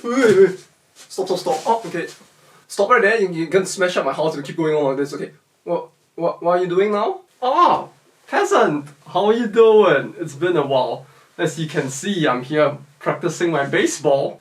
Wait. Stop. Oh, okay. Stop right there. You can smash up my house if you keep going on like this. Okay. What are you doing now? Oh, peasant. How are you doing? It's been a while. As you can see, I'm here practicing my baseball.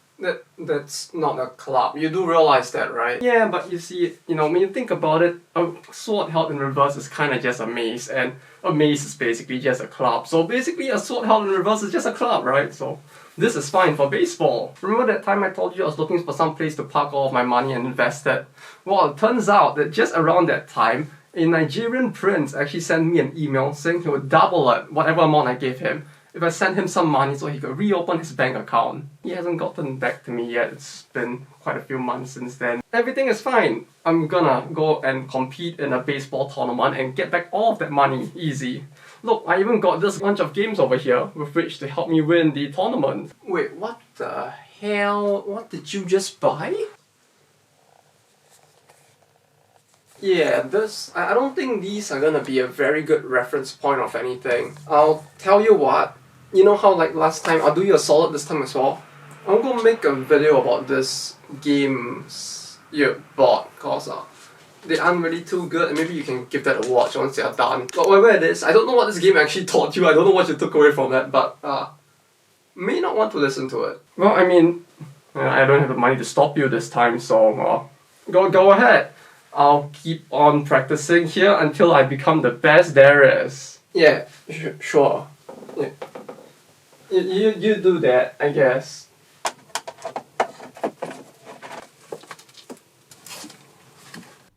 That's not a club. You do realize that, right? Yeah, but you see, when you think about it, a sword held in reverse is kind of just a mace, and a mace is basically just a club. So basically, a sword held in reverse is just a club, right? So this is fine for baseball. Remember that time I told you I was looking for some place to park all of my money and invest it? Well, it turns out that just around that time, a Nigerian prince actually sent me an email saying he would double it, whatever amount I gave him, if I sent him some money so he could reopen his bank account. He hasn't gotten back to me yet. It's been quite a few months since then. Everything is fine. I'm gonna go and compete in a baseball tournament and get back all of that money easy. Look, I even got this bunch of games over here with which to help me win the tournament. Wait, what the hell? What did you just buy? Yeah, I don't think these are gonna be a very good reference point of anything. I'll tell you what, you know how like last time, I'll do you a solid this time as well. I'm gonna make a video about this games you bought, cause they aren't really too good, and maybe you can give that a watch once they are done. But whatever it is, I don't know what this game actually taught you, I don't know what you took away from that, but may not want to listen to it. Well, I mean, I don't have the money to stop you this time, so go ahead. I'll keep on practicing here until I become the best there is. Yeah, sure. Yeah. You do that, I guess.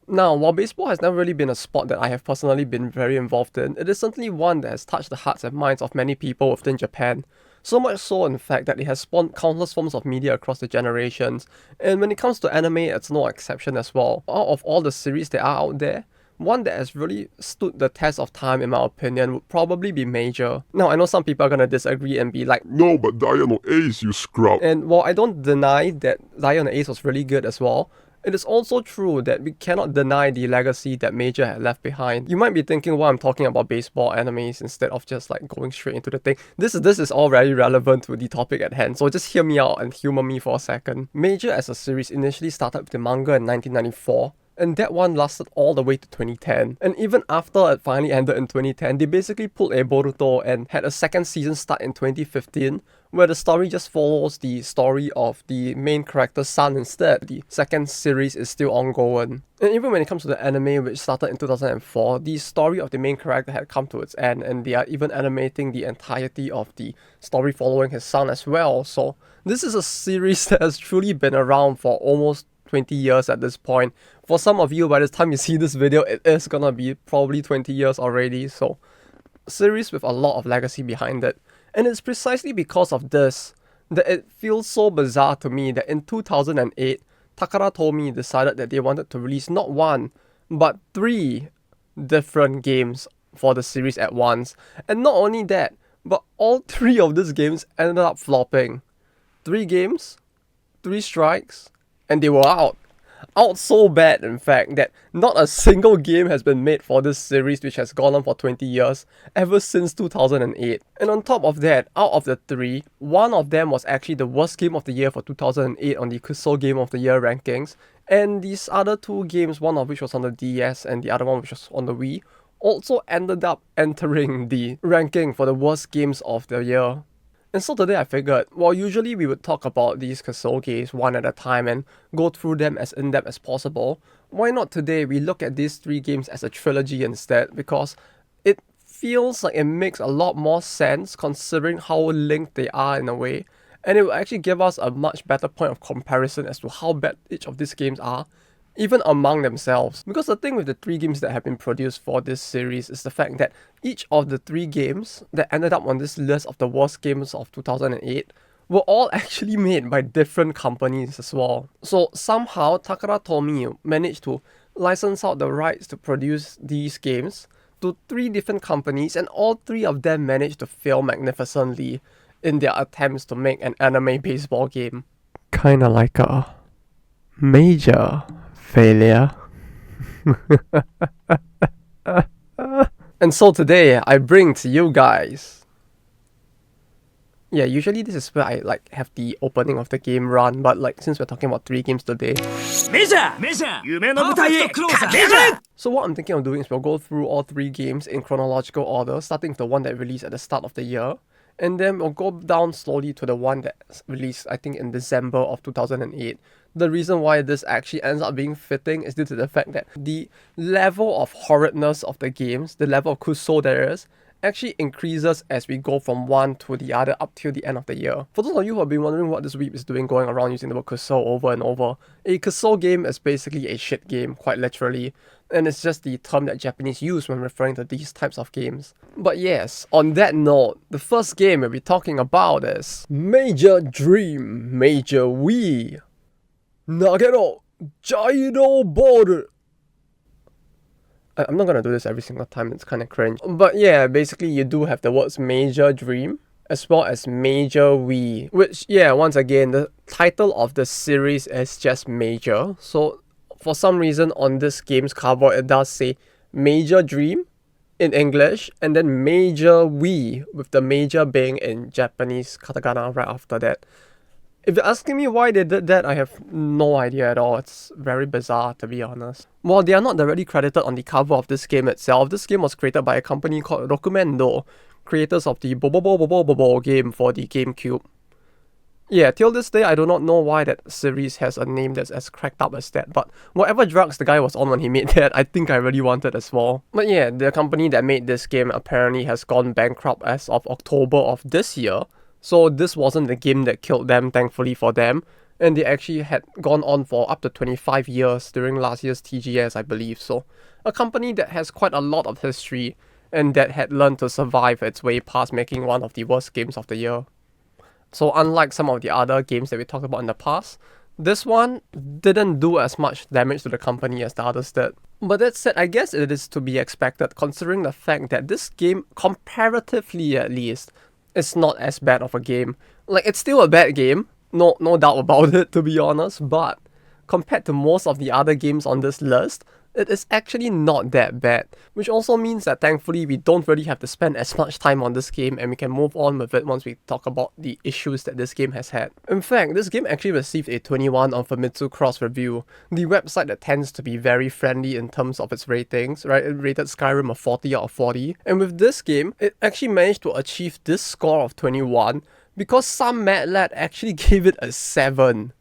Now, while baseball has never really been a sport that I have personally been very involved in, it is certainly one that has touched the hearts and minds of many people within Japan. So much so, in fact, that it has spawned countless forms of media across the generations, and when it comes to anime, it's no exception as well. Out of all the series that are out there, one that has really stood the test of time in my opinion would probably be Major. Now, I know some people are gonna disagree and be like, "No, but Dial no Ace, you scrub." And while I don't deny that Dial no Ace was really good as well, it is also true that we cannot deny the legacy that Major had left behind. You might be thinking why I'm talking about baseball animes instead of just like going straight into the thing. This is all very relevant to the topic at hand, so just hear me out and humor me for a second. Major as a series initially started with the manga in 1994. And that one lasted all the way to 2010. And even after it finally ended in 2010, they basically pulled a Boruto and had a second season start in 2015, where the story just follows the story of the main character's son instead. The second series is still ongoing. And even when it comes to the anime, which started in 2004, the story of the main character had come to its end, and they are even animating the entirety of the story following his son as well. So this is a series that has truly been around for almost 20 years at this point. For some of you, by the time you see this video, it is gonna be probably 20 years already, so a series with a lot of legacy behind it. And it's precisely because of this that it feels so bizarre to me that in 2008, Takara Tomy decided that they wanted to release not one, but 3 different games for the series at once. And not only that, but all 3 of these games ended up flopping. 3 games, 3 strikes, and they were out. Out so bad, in fact, that not a single game has been made for this series, which has gone on for 20 years, ever since 2008. And on top of that, out of the 3, one of them was actually the worst game of the year for 2008 on the Crystal Game of the Year rankings, and these other 2 games, one of which was on the DS and the other one which was on the Wii, also ended up entering the ranking for the worst games of the year. And so today I figured, while usually we would talk about these console games one at a time and go through them as in-depth as possible, why not today we look at these 3 games as a trilogy instead, because it feels like it makes a lot more sense considering how linked they are in a way, and it will actually give us a much better point of comparison as to how bad each of these games are, even among themselves. Because the thing with the 3 games that have been produced for this series is the fact that each of the 3 games that ended up on this list of the worst games of 2008 were all actually made by different companies as well. So somehow Takara Tomy managed to license out the rights to produce these games to 3 different companies, and all 3 of them managed to fail magnificently in their attempts to make an anime baseball game. Kinda like a major failure. And so today I bring to you guys Yeah, usually this is where I like have the opening of the game run, but like since we're talking about 3 games today. So what I'm thinking of doing is we'll go through all 3 games in chronological order, starting with the one that released at the start of the year, and then we'll go down slowly to the one that's released I think in December of 2008. The reason why this actually ends up being fitting is due to the fact that the level of horridness of the games, the level of kusou there is, actually increases as we go from one to the other up till the end of the year. For those of you who have been wondering what this weeb is doing going around using the word kusou over and over, a kusou game is basically a shit game, quite literally, and it's just the term that Japanese use when referring to these types of games. But yes, on that note, the first game we'll be talking about is Major Dream, Major Wii, Nagero, Gyroball. I'm not gonna do this every single time, it's kinda cringe. But yeah, basically you do have the words Major Dream, as well as Major Wii, which, yeah, once again, the title of the series is just Major, so for some reason on this game's cover it does say Major Dream in English, and then Major Wii, with the major being in Japanese katakana right after that. If you're asking me why they did that, I have no idea at all. It's very bizarre, to be honest. While they are not directly credited on the cover of this game itself, this game was created by a company called Rokumendo, creators of the Bobo game for the GameCube. Yeah, till this day, I do not know why that series has a name that's as cracked up as that, but whatever drugs the guy was on when he made that, I think I really wanted as well. But yeah, the company that made this game apparently has gone bankrupt as of October of this year, so this wasn't the game that killed them, thankfully for them, and they actually had gone on for up to 25 years during last year's TGS, I believe, so a company that has quite a lot of history, and that had learned to survive its way past making one of the worst games of the year. So unlike some of the other games that we talked about in the past, this one didn't do as much damage to the company as the others did. But that said, I guess it is to be expected considering the fact that this game, comparatively at least, is not as bad of a game. Like, it's still a bad game, no doubt about it, to be honest, but compared to most of the other games on this list, it is actually not that bad, which also means that thankfully we don't really have to spend as much time on this game and we can move on with it once we talk about the issues that this game has had. In fact, this game actually received a 21 on Famitsu Cross Review, the website that tends to be very friendly in terms of its ratings, right? It rated Skyrim a 40 out of 40, and with this game, it actually managed to achieve this score of 21 because some mad lad actually gave it a 7.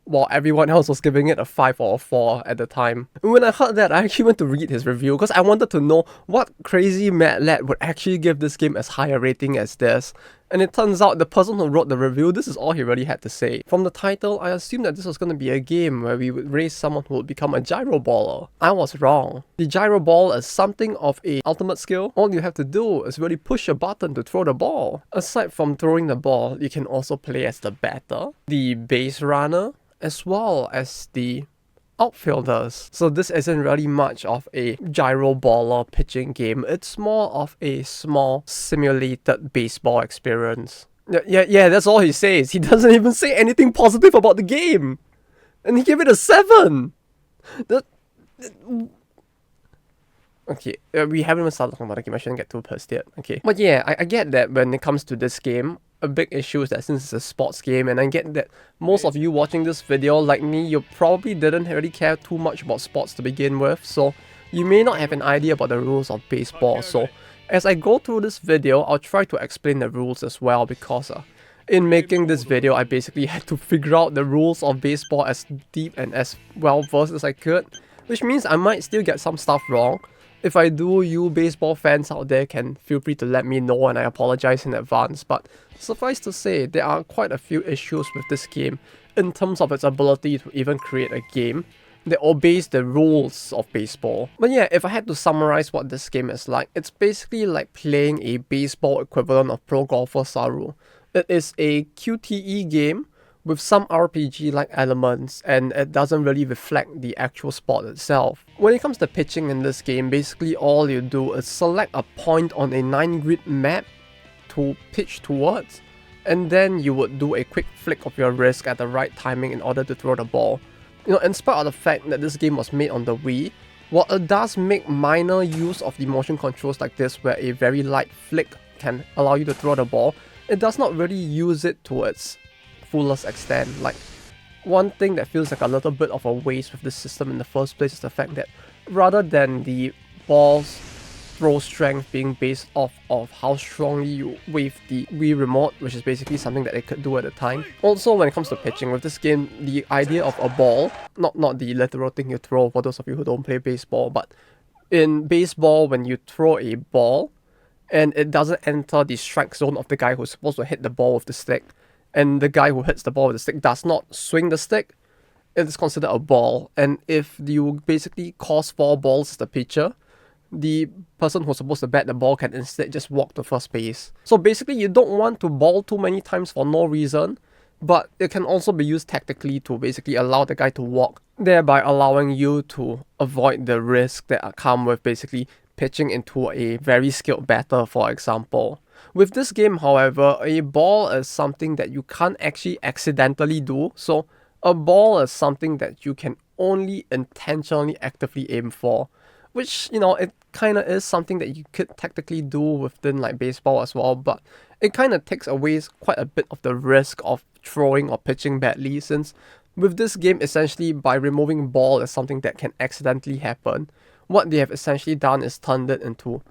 While everyone else was giving it a 5 or a 4 at the time. And when I heard that, I actually went to read his review because I wanted to know what crazy mad lad would actually give this game as high a rating as this. And it turns out the person who wrote the review, this is all he really had to say. From the title, I assumed that this was going to be a game where we would raise someone who would become a gyroballer. I was wrong. The gyroball is something of a ultimate skill. All you have to do is really push a button to throw the ball. Aside from throwing the ball, you can also play as the batter, the base runner, as well as the outfielders. So this isn't really much of a gyroballer pitching game. It's more of a small simulated baseball experience. Yeah, that's all he says. He doesn't even say anything positive about the game. And he gave it a 7. Okay, we haven't even started talking about the game. I shouldn't get too pissed yet. Okay. But yeah, I get that when it comes to this game, a big issue is that since it's a sports game, and I get that most of you watching this video, like me, you probably didn't really care too much about sports to begin with, so you may not have an idea about the rules of baseball. So as I go through this video, I'll try to explain the rules as well, because in making this video, I basically had to figure out the rules of baseball as deep and as well versed as I could, which means I might still get some stuff wrong. If I do, you baseball fans out there can feel free to let me know, and I apologize in advance, but suffice to say, there are quite a few issues with this game in terms of its ability to even create a game that obeys the rules of baseball. But yeah, if I had to summarize what this game is like, it's basically like playing a baseball equivalent of Pro Golfer Saru. It is a QTE game with some RPG-like elements, and it doesn't really reflect the actual sport itself. When it comes to pitching in this game, basically all you do is select a point on a 9-grid map to pitch towards, and then you would do a quick flick of your wrist at the right timing in order to throw the ball. You know, in spite of the fact that this game was made on the Wii, while it does make minor use of the motion controls like this, where a very light flick can allow you to throw the ball, it does not really use it to its fullest extent. Like, one thing that feels like a little bit of a waste with this system in the first place is the fact that rather than the ball's throw strength being based off of how strongly you wave the Wii remote, which is basically something that it could do at the time. Also, when it comes to pitching, with this game, the idea of a ball, not the literal thing you throw for those of you who don't play baseball, but in baseball, when you throw a ball and it doesn't enter the strike zone of the guy who's supposed to hit the ball with the stick, and the guy who hits the ball with the stick does not swing the stick, it is considered a ball. And if you basically cause 4 balls as the pitcher, the person who's supposed to bat the ball can instead just walk to first base. So basically, you don't want to ball too many times for no reason, but it can also be used tactically to basically allow the guy to walk, thereby allowing you to avoid the risk that come with basically pitching into a very skilled batter, for example. With this game, however, a ball is something that you can't actually accidentally do, so a ball is something that you can only intentionally actively aim for, which, you know, it kind of is something that you could tactically do within like baseball as well, but it kind of takes away quite a bit of the risk of throwing or pitching badly, since with this game, essentially by removing ball as something that can accidentally happen, what they have essentially done is turned it into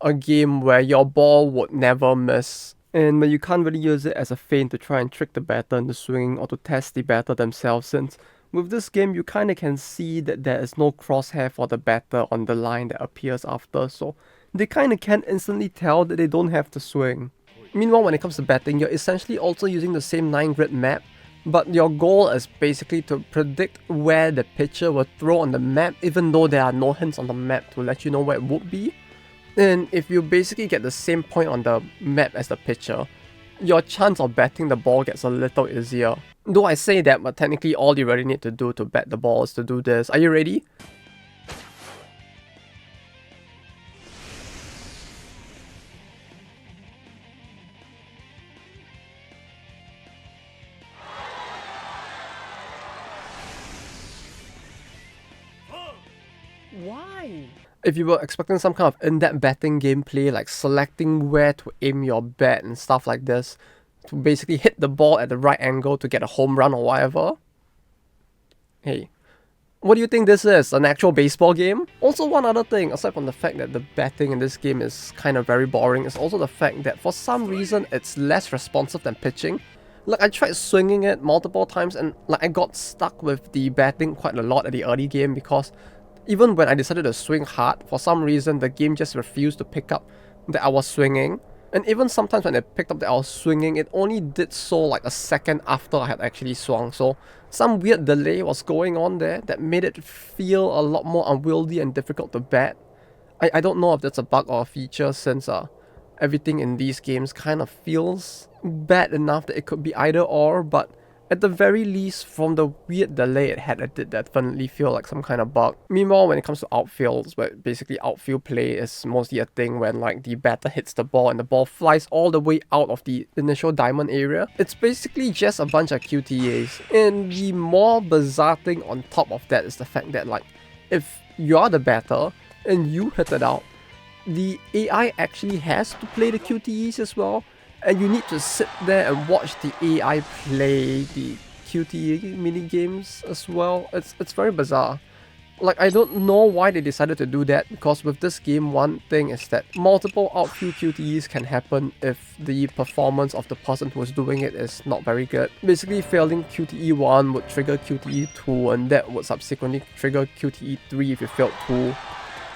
a game where your ball would never miss, and where you can't really use it as a feint to try and trick the batter into swinging or to test the batter themselves, since with this game you kind of can see that there is no crosshair for the batter on the line that appears after, so they kind of can instantly tell that they don't have to swing. Meanwhile, when it comes to batting, you're essentially also using the same 9-grid map, but your goal is basically to predict where the pitcher will throw on the map, even though there are no hints on the map to let you know where it would be. And if you basically get the same point on the map as the pitcher, your chance of batting the ball gets a little easier. Though I say that, but technically all you really need to do to bat the ball is to do this. Are you ready? Why? If you were expecting some kind of in-depth batting gameplay, like selecting where to aim your bat and stuff like this, to basically hit the ball at the right angle to get a home run or whatever, hey, what do you think this is? An actual baseball game? Also, one other thing, aside from the fact that the batting in this game is kind of very boring, is also the fact that for some reason it's less responsive than pitching. Like, I tried swinging it multiple times and like I got stuck with the batting quite a lot at the early game, because even when I decided to swing hard, for some reason the game just refused to pick up that I was swinging. And even sometimes when it picked up that I was swinging, it only did so like a second after I had actually swung. So some weird delay was going on there that made it feel a lot more unwieldy and difficult to bat. I don't know if that's a bug or a feature, since everything in these games kind of feels bad enough that it could be either or, but at the very least, from the weird delay it had, it did definitely feel like some kind of bug. Meanwhile, when it comes to outfields, where basically outfield play is mostly a thing when like the batter hits the ball and the ball flies all the way out of the initial diamond area, it's basically just a bunch of QTAs. And the more bizarre thing on top of that is the fact that like, if you're the batter and you hit it out, the AI actually has to play the QTEs as well. And you need to sit there and watch the AI play the QTE minigames as well. It's very bizarre. Like, I don't know why they decided to do that, because with this game, one thing is that multiple outfield QTEs can happen if the performance of the person who is doing it is not very good. Basically, failing QTE 1 would trigger QTE 2, and that would subsequently trigger QTE 3 if you failed 2.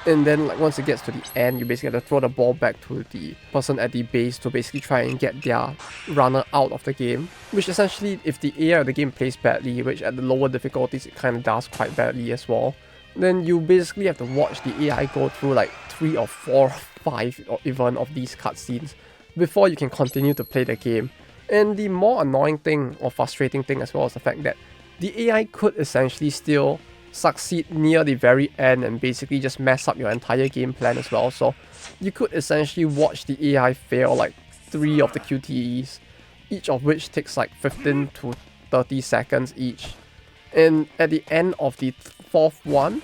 And then like once it gets to the end, you basically have to throw the ball back to the person at the base to basically try and get their runner out of the game. Which essentially, if the AI of the game plays badly, which at the lower difficulties it kind of does quite badly as well, then you basically have to watch the AI go through like 3 or 4 or 5 or even of these cutscenes before you can continue to play the game. And the more annoying thing or frustrating thing as well is the fact that the AI could essentially still succeed near the very end and basically just mess up your entire game plan as well. So you could essentially watch the AI fail like 3 of the QTEs, each of which takes like 15 to 30 seconds each. And at the end of the 4th one,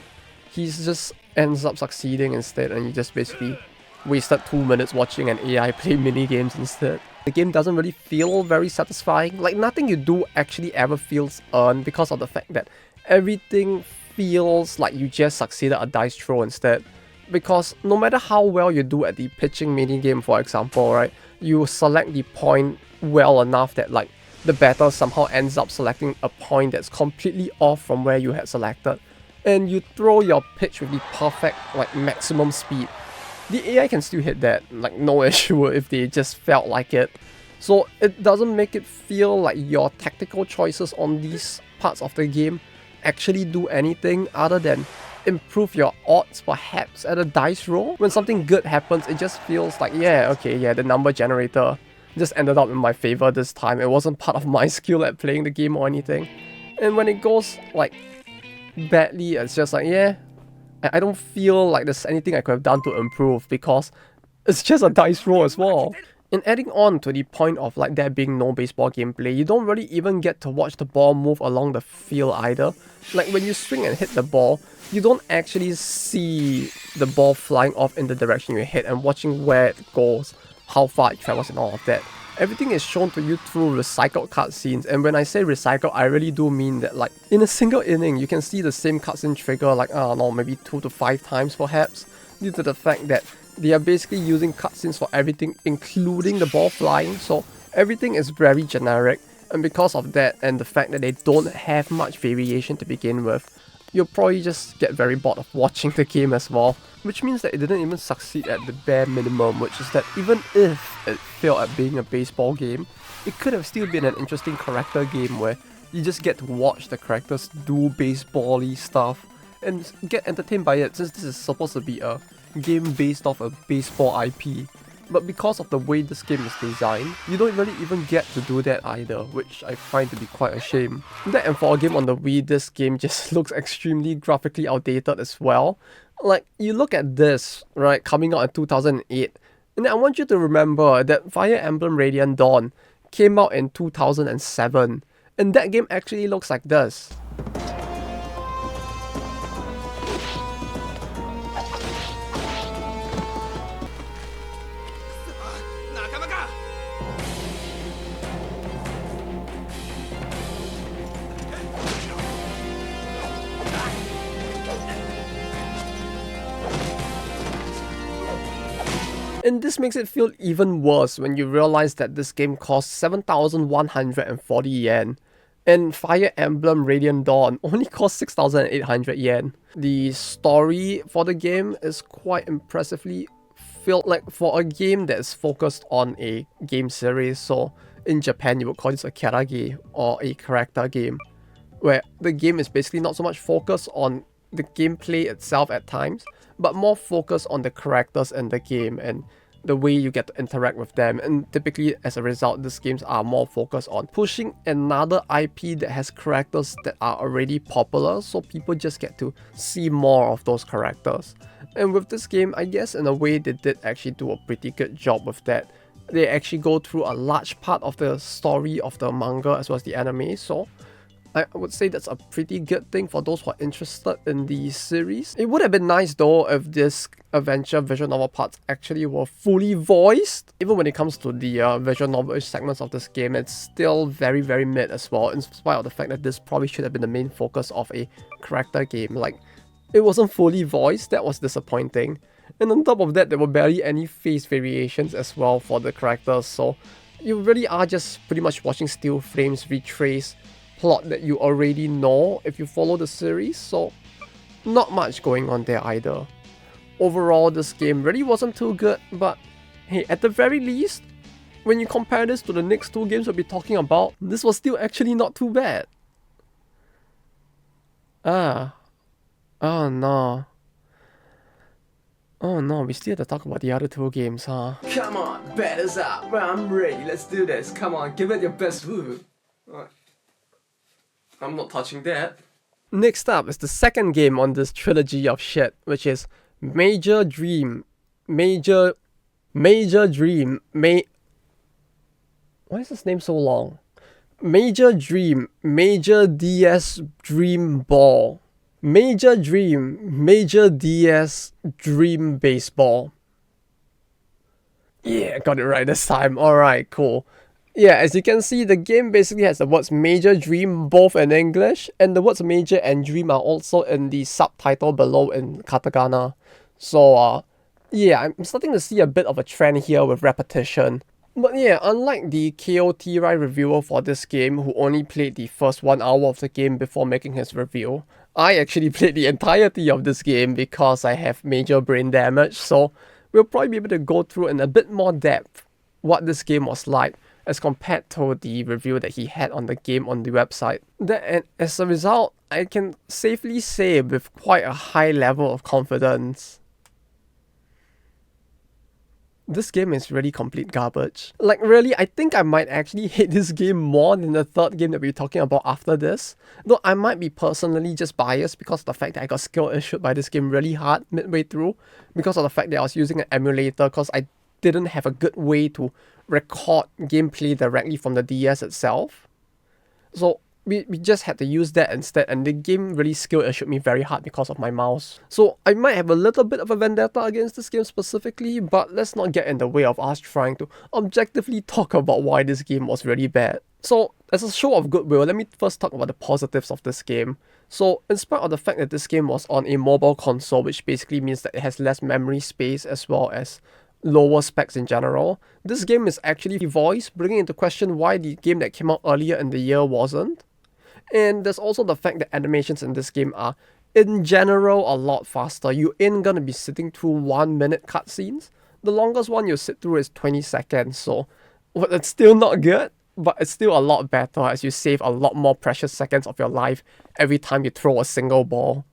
he just ends up succeeding instead, and you just basically wasted 2 minutes watching an AI play minigames instead. The game doesn't really feel very satisfying. Like, nothing you do actually ever feels earned because of the fact that everything feels like you just succeeded a dice throw instead. Because no matter how well you do at the pitching minigame, for example, right, you select the point well enough that like the batter somehow ends up selecting a point that's completely off from where you had selected, and you throw your pitch with the perfect like maximum speed. The AI can still hit that, like no issue if they just felt like it. So it doesn't make it feel like your tactical choices on these parts of the game actually do anything other than improve your odds perhaps at a dice roll. When something good happens, it just feels like, yeah, okay, yeah, the number generator just ended up in my favor this time. It wasn't part of my skill at playing the game or anything. And when it goes like badly, it's just like, yeah, I don't feel like there's anything I could have done to improve because it's just a dice roll as well. And adding on to the point of like there being no baseball gameplay, you don't really even get to watch the ball move along the field either. Like when you swing and hit the ball, you don't actually see the ball flying off in the direction you hit and watching where it goes, how far it travels and all of that. Everything is shown to you through recycled cutscenes, and when I say recycled, I really do mean that like in a single inning, you can see the same cutscene trigger like, I don't know, maybe 2 to 5 times perhaps, due to the fact that they are basically using cutscenes for everything, including the ball flying, so everything is very generic, and because of that and the fact that they don't have much variation to begin with, you'll probably just get very bored of watching the game as well. Which means that it didn't even succeed at the bare minimum, which is that even if it failed at being a baseball game, it could have still been an interesting character game where you just get to watch the characters do baseball-y stuff and get entertained by it, since this is supposed to be a game based off a baseball IP. But because of the way this game is designed, you don't really even get to do that either, which I find to be quite a shame. That and for a game on the Wii, this game just looks extremely graphically outdated as well. Like, you look at this, right, coming out in 2008, and I want you to remember that Fire Emblem Radiant Dawn came out in 2007, and that game actually looks like this. And this makes it feel even worse when you realize that this game costs 7,140 yen, and Fire Emblem Radiant Dawn only costs 6,800 yen. The story for the game is quite impressively filled, like for a game that's focused on a game series, so in Japan you would call this a karage or a character game, where the game is basically not so much focused on the gameplay itself at times, but more focused on the characters in the game and the way you get to interact with them. And typically as a result, these games are more focused on pushing another IP that has characters that are already popular, so people just get to see more of those characters. And with this game, I guess in a way they did actually do a pretty good job with that. They actually go through a large part of the story of the manga as well as the anime, so I would say that's a pretty good thing for those who are interested in the series. It would have been nice though if this adventure visual novel parts actually were fully voiced. Even when it comes to the visual novel-ish segments of this game, it's still very, very mid as well, in spite of the fact that this probably should have been the main focus of a character game. Like, it wasn't fully voiced, that was disappointing. And on top of that, there were barely any face variations as well for the characters, so you really are just pretty much watching still frames retrace plot that you already know if you follow the series, so not much going on there either. Overall, this game really wasn't too good, but hey, at the very least, when you compare this to the next 2 games we'll be talking about, this was still actually not too bad. Oh no. Oh no, we still have to talk about the other 2 games, huh? Come on, bet us up. Well, I'm ready, let's do this. Come on, give it your best woo. I'm not touching that. Next up is the second game on this trilogy of shit, which is Major Dream. Why is this name so long? Major Dream, Major DS Dream Ball. Major Dream, Major DS Dream Baseball. Yeah, got it right this time. Alright, cool. Yeah, as you can see, the game basically has the words major dream both in English, and the words major and dream are also in the subtitle below in katakana. So, yeah, I'm starting to see a bit of a trend here with repetition. But yeah, unlike the KOTRI reviewer for this game, who only played the first 1 hour of the game before making his review, I actually played the entirety of this game because I have major brain damage, so we'll probably be able to go through in a bit more depth what this game was like as compared to the review that he had on the game on the website. And as a result, I can safely say with quite a high level of confidence, this game is really complete garbage. Like really, I think I might actually hate this game more than the third game that we're talking about after this. Though I might be personally just biased because of the fact that I got skill issued by this game really hard midway through, because of the fact that I was using an emulator because I didn't have a good way to record gameplay directly from the DS itself. So we just had to use that instead, and the game really skill issued me very hard because of my mouse. So I might have a little bit of a vendetta against this game specifically, but let's not get in the way of us trying to objectively talk about why this game was really bad. So as a show of goodwill, let me first talk about the positives of this game. So in spite of the fact that this game was on a mobile console, which basically means that it has less memory space as well as lower specs in general, this game is actually voiced, bringing into question why the game that came out earlier in the year wasn't. And there's also the fact that animations in this game are, in general, a lot faster. You ain't gonna be sitting through 1 minute cutscenes. The longest one you sit through is 20 seconds, so well, it's still not good, but it's still a lot better as you save a lot more precious seconds of your life every time you throw a single ball.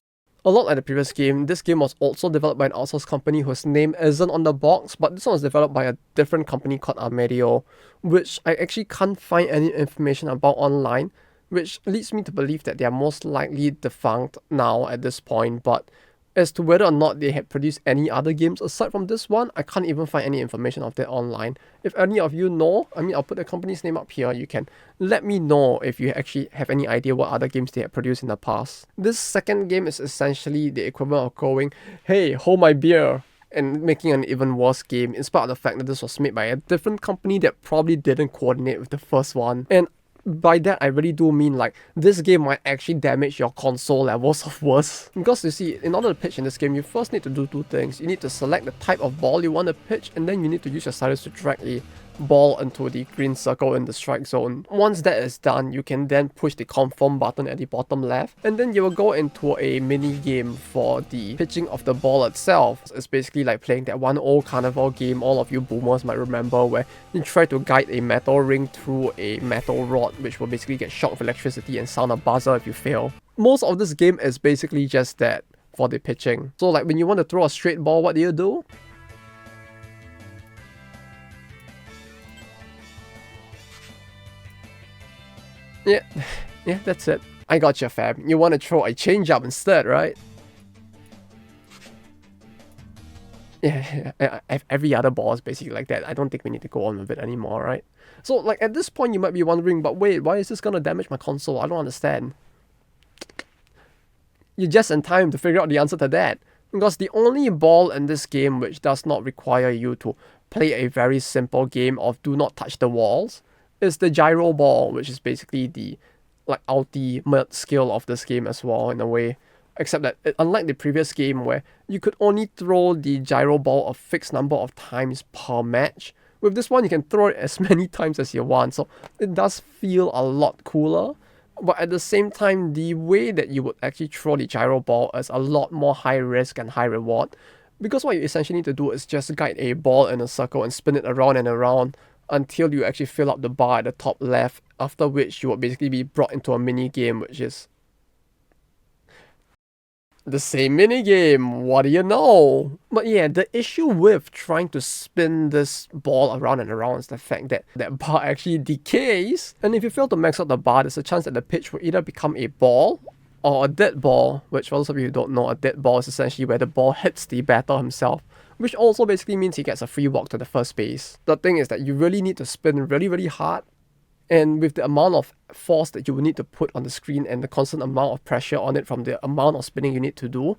A lot like the previous game, this game was also developed by an outsourced company whose name isn't on the box, but this one was developed by a different company called Nagero, which I actually can't find any information about online, which leads me to believe that they are most likely defunct now at this point. But as to whether or not they had produced any other games aside from this one, I can't even find any information of that online. If any of you know, I'll put the company's name up here, you can let me know if you actually have any idea what other games they have produced in the past. This second game is essentially the equivalent of going, hey, hold my beer, and making an even worse game, in spite of the fact that this was made by a different company that probably didn't coordinate with the first one. And by that, I really do mean like this game might actually damage your console levels of worse. Because you see, in order to pitch in this game, you first need to do two things. You need to select the type of ball you want to pitch, and then you need to use your stylus to drag a ball into the green circle in the strike zone. Once that is done, you can then push the confirm button at the bottom left, and then you will go into a mini game for the pitching of the ball itself. It's basically like playing that one old carnival game all of you boomers might remember, where you try to guide a metal ring through a metal rod, which will basically get shocked with electricity and sound a buzzer if you fail. Most of this game is basically just that for the pitching. So like when you want to throw a straight ball, what do? Yeah, yeah, that's it. I got you, fam. You want to throw a changeup instead, right? Yeah, every other ball is basically like that. I don't think we need to go on with it anymore, right? So, like, at this point, you might be wondering, but wait, why is this gonna damage my console? I don't understand. You're just in time to figure out the answer to that. Because the only ball in this game which does not require you to play a very simple game of do not touch the walls is the Gyroball, which is basically the like ultimate skill of this game as well in a way. Except that unlike the previous game where you could only throw the Gyroball a fixed number of times per match, with this one you can throw it as many times as you want, so it does feel a lot cooler. But at the same time, the way that you would actually throw the Gyroball is a lot more high risk and high reward. Because what you essentially need to do is just guide a ball in a circle and spin it around and around until you actually fill up the bar at the top left, after which you will basically be brought into a mini game, which is the same mini game. What do you know? But yeah, the issue with trying to spin this ball around and around is the fact that that bar actually decays, and if you fail to max out the bar, there's a chance that the pitch will either become a ball or a dead ball, which for those of you who don't know, a dead ball is essentially where the ball hits the batter himself, which also basically means he gets a free walk to the first base. The thing is that you really need to spin really, really hard, and with the amount of force that you will need to put on the screen and the constant amount of pressure on it from the amount of spinning you need to do,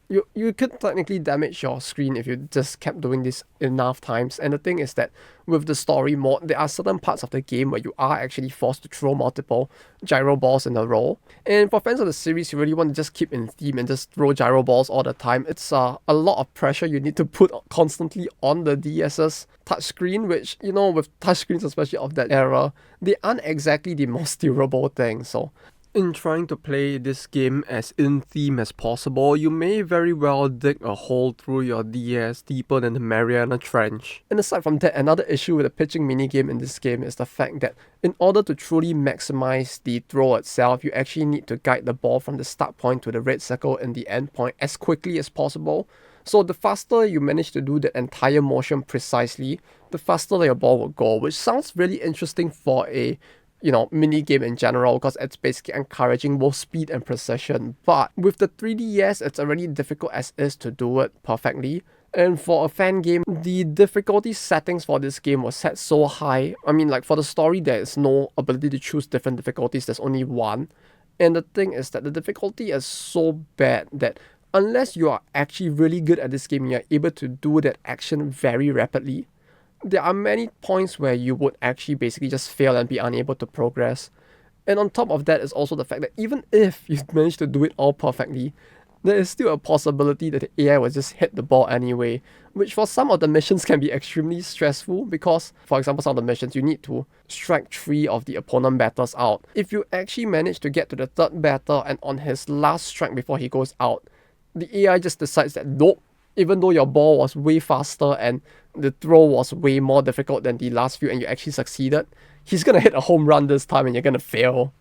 You could technically damage your screen if you just kept doing this enough times. And the thing is that with the story mode, there are certain parts of the game where you are actually forced to throw multiple gyro balls in a row. And for fans of the series, you really want to just keep in theme and just throw gyro balls all the time. It's a lot of pressure you need to put constantly on the DS's touchscreen, which, you know, with touchscreens, especially of that era, they aren't exactly the most durable thing. So in trying to play this game as in-theme as possible, you may very well dig a hole through your DS deeper than the Mariana Trench. And aside from that, another issue with the pitching minigame in this game is the fact that in order to truly maximize the throw itself, you actually need to guide the ball from the start point to the red circle and the end point as quickly as possible. So the faster you manage to do that entire motion precisely, the faster your ball will go, which sounds really interesting for a mini game in general, because it's basically encouraging both speed and precision. But with the 3DS, it's already difficult as is to do it perfectly. And for a fan game, the difficulty settings for this game was set so high. I mean, like, for the story, there is no ability to choose different difficulties, there's only one. And the thing is that the difficulty is so bad that unless you are actually really good at this game, you're able to do that action very rapidly, there are many points where you would actually basically just fail and be unable to progress. And on top of that is also the fact that even if you manage to do it all perfectly, there is still a possibility that the AI will just hit the ball anyway, which for some of the missions can be extremely stressful because, for example, some of the missions you need to strike 3 of the opponent batters out. If you actually manage to get to the 3rd batter and on his last strike before he goes out, the AI just decides that nope, even though your ball was way faster and the throw was way more difficult than the last few and you actually succeeded, he's gonna hit a home run this time and you're gonna fail.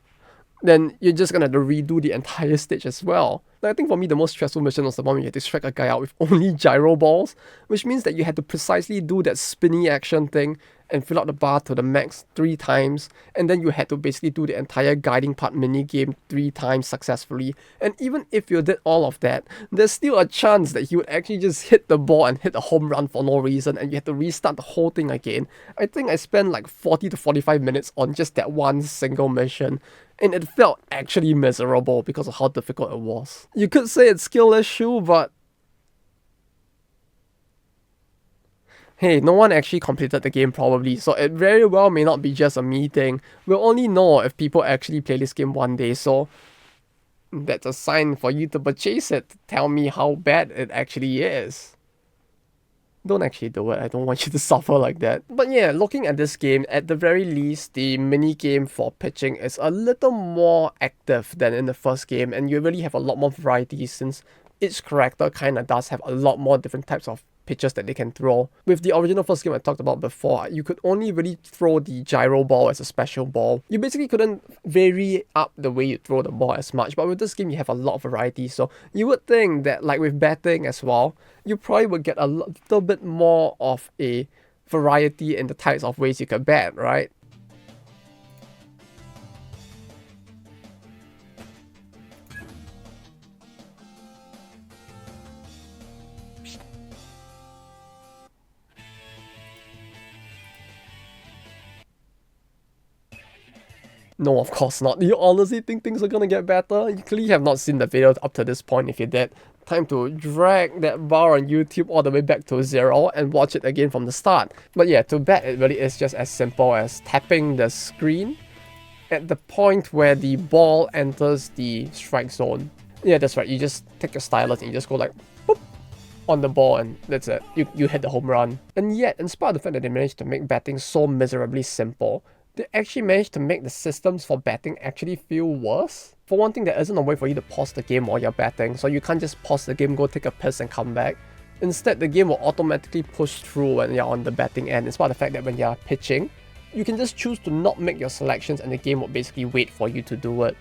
Then you're just gonna have to redo the entire stage as well. Now, I think for me, the most stressful mission was the one where you had to strike a guy out with only gyro balls, which means that you had to precisely do that spinny action thing and fill out the bar to the max 3 times, and then you had to basically do the entire guiding part mini game 3 times successfully. And even if you did all of that, there's still a chance that he would actually just hit the ball and hit a home run for no reason, and you had to restart the whole thing again. I think I spent like 40 to 45 minutes on just that one single mission, and it felt actually miserable because of how difficult it was. You could say it's skill issue, but hey, no one actually completed the game probably, so it very well may not be just a me thing. We'll only know if people actually play this game one day, so that's a sign for you to purchase it to tell me how bad it actually is. Don't actually do it, I don't want you to suffer like that. But yeah, looking at this game, at the very least, the mini game for pitching is a little more active than in the first game, and you really have a lot more variety since each character kinda does have a lot more different types of pitches that they can throw. With the original first game I talked about before, you could only really throw the gyro ball as a special ball. You basically couldn't vary up the way you throw the ball as much, but with this game you have a lot of variety, so you would think that, like with batting as well, you probably would get a little bit more of a variety in the types of ways you could bat, right? No, of course not. Do you honestly think things are gonna get better? You clearly have not seen the video up to this point. If you did, time to drag that bar on YouTube all the way back to 0 and watch it again from the start. But yeah, to bat, it really is just as simple as tapping the screen at the point where the ball enters the strike zone. Yeah, that's right. You just take your stylus and you just go like boop on the ball and that's it. You hit the home run. And yet, in spite of the fact that they managed to make batting so miserably simple, they actually managed to make the systems for batting actually feel worse. For one thing, there isn't a way for you to pause the game while you're batting, so you can't just pause the game, go take a piss and come back. Instead, the game will automatically push through when you're on the batting end, in spite of the fact that when you're pitching, you can just choose to not make your selections and the game will basically wait for you to do it.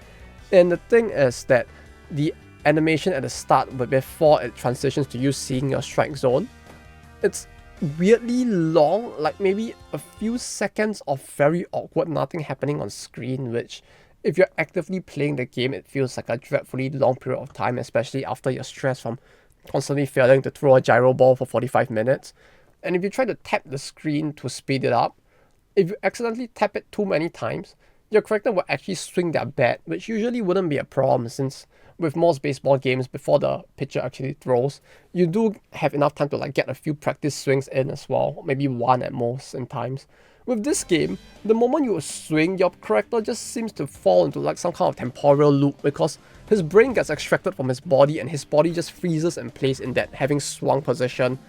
And the thing is that the animation at the start, but before it transitions to you seeing your strike zone, it's weirdly long, like maybe a few seconds of very awkward nothing happening on screen, which if you're actively playing the game, it feels like a dreadfully long period of time, especially after you're stressed from constantly failing to throw a gyro ball for 45 minutes. And if you try to tap the screen to speed it up, if you accidentally tap it too many times, your character will actually swing their bat, which usually wouldn't be a problem since with most baseball games, before the pitcher actually throws, you do have enough time to like get a few practice swings in as well, maybe one at most in times. With this game, the moment you swing, your character just seems to fall into like some kind of temporal loop because his brain gets extracted from his body and his body just freezes and plays in that having swung position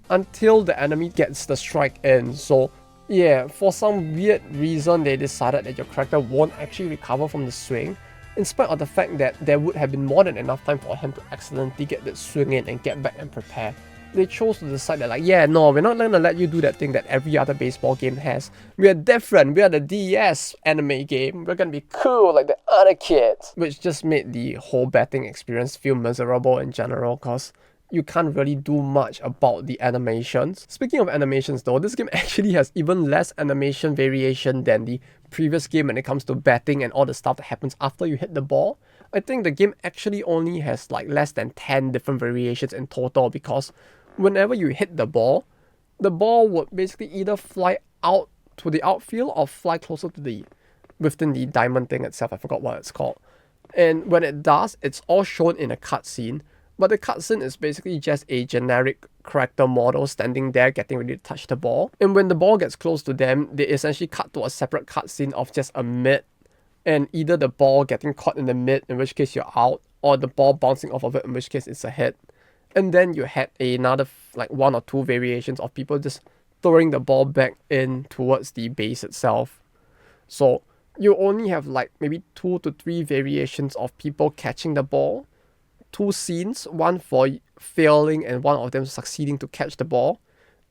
until the enemy gets the strike in. So yeah, for some weird reason they decided that your character won't actually recover from the swing, in spite of the fact that there would have been more than enough time for him to accidentally get that swing in and get back and prepare. They chose to decide that like, yeah, no, we're not going to let you do that thing that every other baseball game has. We are different, we are the DS anime game, we're going to be cool like the other kids. Which just made the whole betting experience feel miserable in general, cause you can't really do much about the animations. Speaking of animations though, this game actually has even less animation variation than the previous game when it comes to betting and all the stuff that happens after you hit the ball. I think the game actually only has like less than 10 different variations in total, because whenever you hit the ball would basically either fly out to the outfield or fly closer to the within the diamond thing itself. I forgot what it's called. And when it does, it's all shown in a cutscene. But the cutscene is basically just a generic character model standing there getting ready to touch the ball. And when the ball gets close to them, they essentially cut to a separate cutscene of just a mid, and either the ball getting caught in the mid, in which case you're out, or the ball bouncing off of it, in which case it's a hit. And then you had another like one or two variations of people just throwing the ball back in towards the base itself. So you only have like maybe 2 to 3 variations of people catching the ball. 2 scenes, one for failing and one of them succeeding to catch the ball,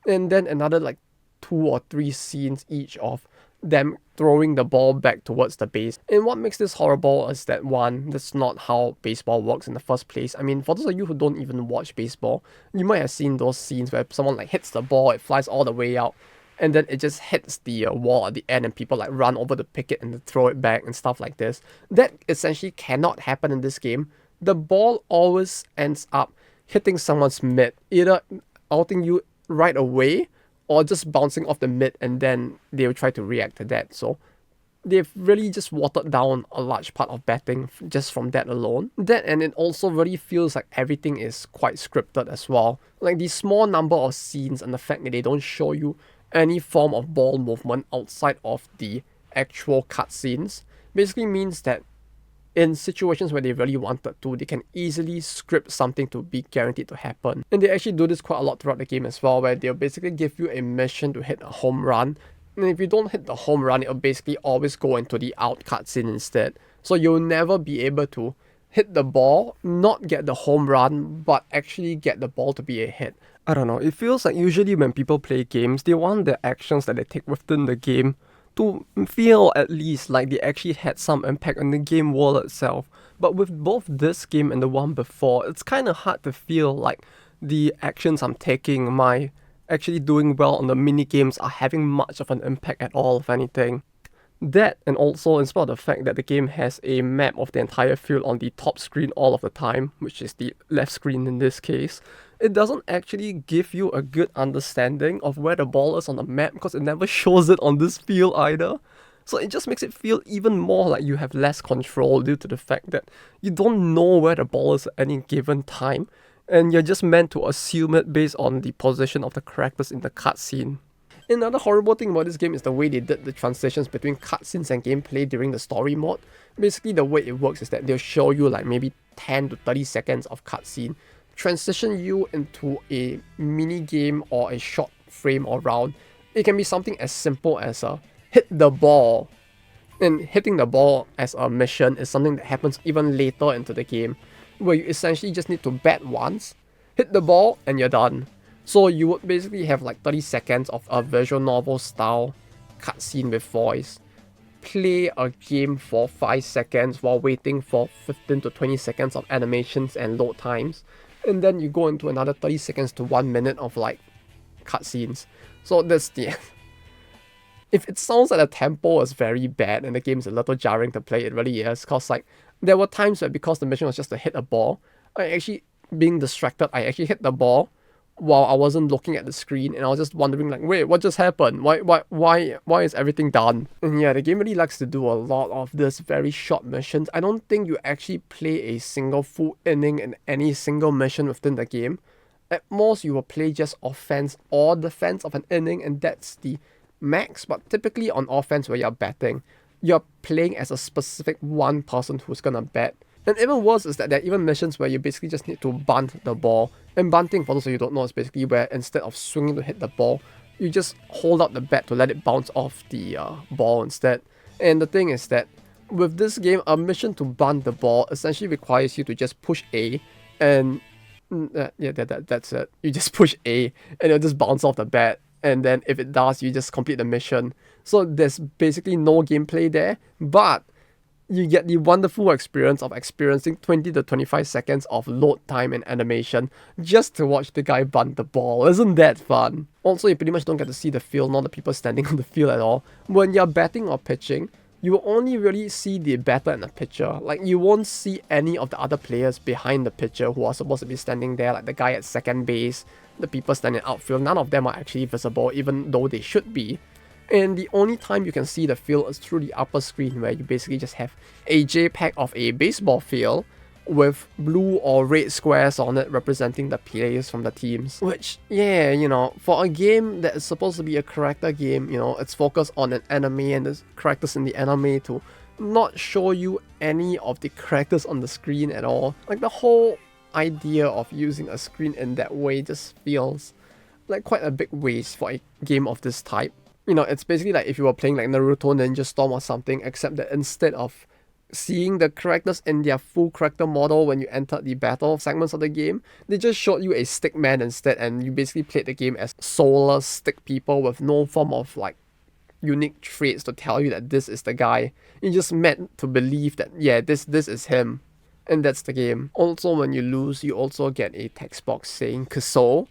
and then another like 2 or 3 scenes each of them throwing the ball back towards the base. And what makes this horrible is that, one, that's not how baseball works in the first place. I mean, for those of you who don't even watch baseball, you might have seen those scenes where someone like hits the ball, it flies all the way out, and then it just hits the wall at the end and people like run over to pick it and throw it back and stuff like this. That essentially cannot happen in this game. The ball always ends up hitting someone's mid, either outing you right away or just bouncing off the mid, and then they'll try to react to that. So they've really just watered down a large part of betting just from that alone. That, and it also really feels like everything is quite scripted as well. Like the small number of scenes and the fact that they don't show you any form of ball movement outside of the actual cutscenes basically means that in situations where they really wanted to, they can easily script something to be guaranteed to happen. And they actually do this quite a lot throughout the game as well, where they'll basically give you a mission to hit a home run. And if you don't hit the home run, it'll basically always go into the out cutscene instead. So you'll never be able to hit the ball, not get the home run, but actually get the ball to be a hit. I don't know, it feels like usually when people play games, they want the actions that they take within the game to feel at least like they actually had some impact on the game world itself. But with both this game and the one before, it's kind of hard to feel like the actions I'm taking, my actually doing well on the mini games, are having much of an impact at all, if anything. That, and also in spite of the fact that the game has a map of the entire field on the top screen all of the time, which is the left screen in this case, it doesn't actually give you a good understanding of where the ball is on the map, because it never shows it on this field either. So it just makes it feel even more like you have less control due to the fact that you don't know where the ball is at any given time, and you're just meant to assume it based on the position of the characters in the cutscene. Another horrible thing about this game is the way they did the transitions between cutscenes and gameplay during the story mode. Basically, the way it works is that they'll show you like maybe 10 to 30 seconds of cutscene, transition you into a mini game or a short frame or round. It can be something as simple as hit the ball. And hitting the ball as a mission is something that happens even later into the game, where you essentially just need to bat once, hit the ball, and you're done. So you would basically have like 30 seconds of a visual novel style cutscene with voice, play a game for 5 seconds while waiting for 15 to 20 seconds of animations and load times, and then you go into another 30 seconds to 1 minute of like cutscenes. So that's the if it sounds like the tempo is very bad and the game is a little jarring to play, it really is, cause like there were times where, because the mission was just to hit a ball, I actually, being distracted, I actually hit the ball, while I wasn't looking at the screen, and I was just wondering like, wait, what just happened? Why is everything done? And yeah, the game really likes to do a lot of this very short missions. I don't think you actually play a single full inning in any single mission within the game. At most, you will play just offense or defense of an inning, and that's the max. But typically on offense, where you're batting, you're playing as a specific one person who's gonna bat. And even worse is that there are even missions where you basically just need to bunt the ball. And bunting, for those of you who don't know, is basically where instead of swinging to hit the ball, you just hold out the bat to let it bounce off the ball instead. And the thing is that with this game, a mission to bunt the ball essentially requires you to just push A, and that's it. You just push A and it'll just bounce off the bat, and then if it does, you just complete the mission. So there's basically no gameplay there, but you get the wonderful experience of experiencing 20 to 25 seconds of load time and animation just to watch the guy bunt the ball. Isn't that fun? Also, you pretty much don't get to see the field, nor the people standing on the field at all. When you're batting or pitching, you will only really see the batter and the pitcher. Like, you won't see any of the other players behind the pitcher who are supposed to be standing there, like the guy at second base, the people standing outfield. None of them are actually visible, even though they should be. And the only time you can see the field is through the upper screen, where you basically just have a JPEG of a baseball field with blue or red squares on it representing the players from the teams. Which, yeah, you know, for a game that is supposed to be a character game, you know, it's focused on an anime and the characters in the anime to not show you any of the characters on the screen at all. Like, the whole idea of using a screen in that way just feels like quite a big waste for a game of this type. You know, it's basically like if you were playing like Naruto Ninja Storm or something, except that instead of seeing the characters in their full character model when you entered the battle segments of the game, they just showed you a stick man instead, and you basically played the game as soulless stick people with no form of like unique traits to tell you that this is the guy. You just meant to believe that, yeah, this is him, and that's the game. Also, when you lose, you also get a text box saying Kuso,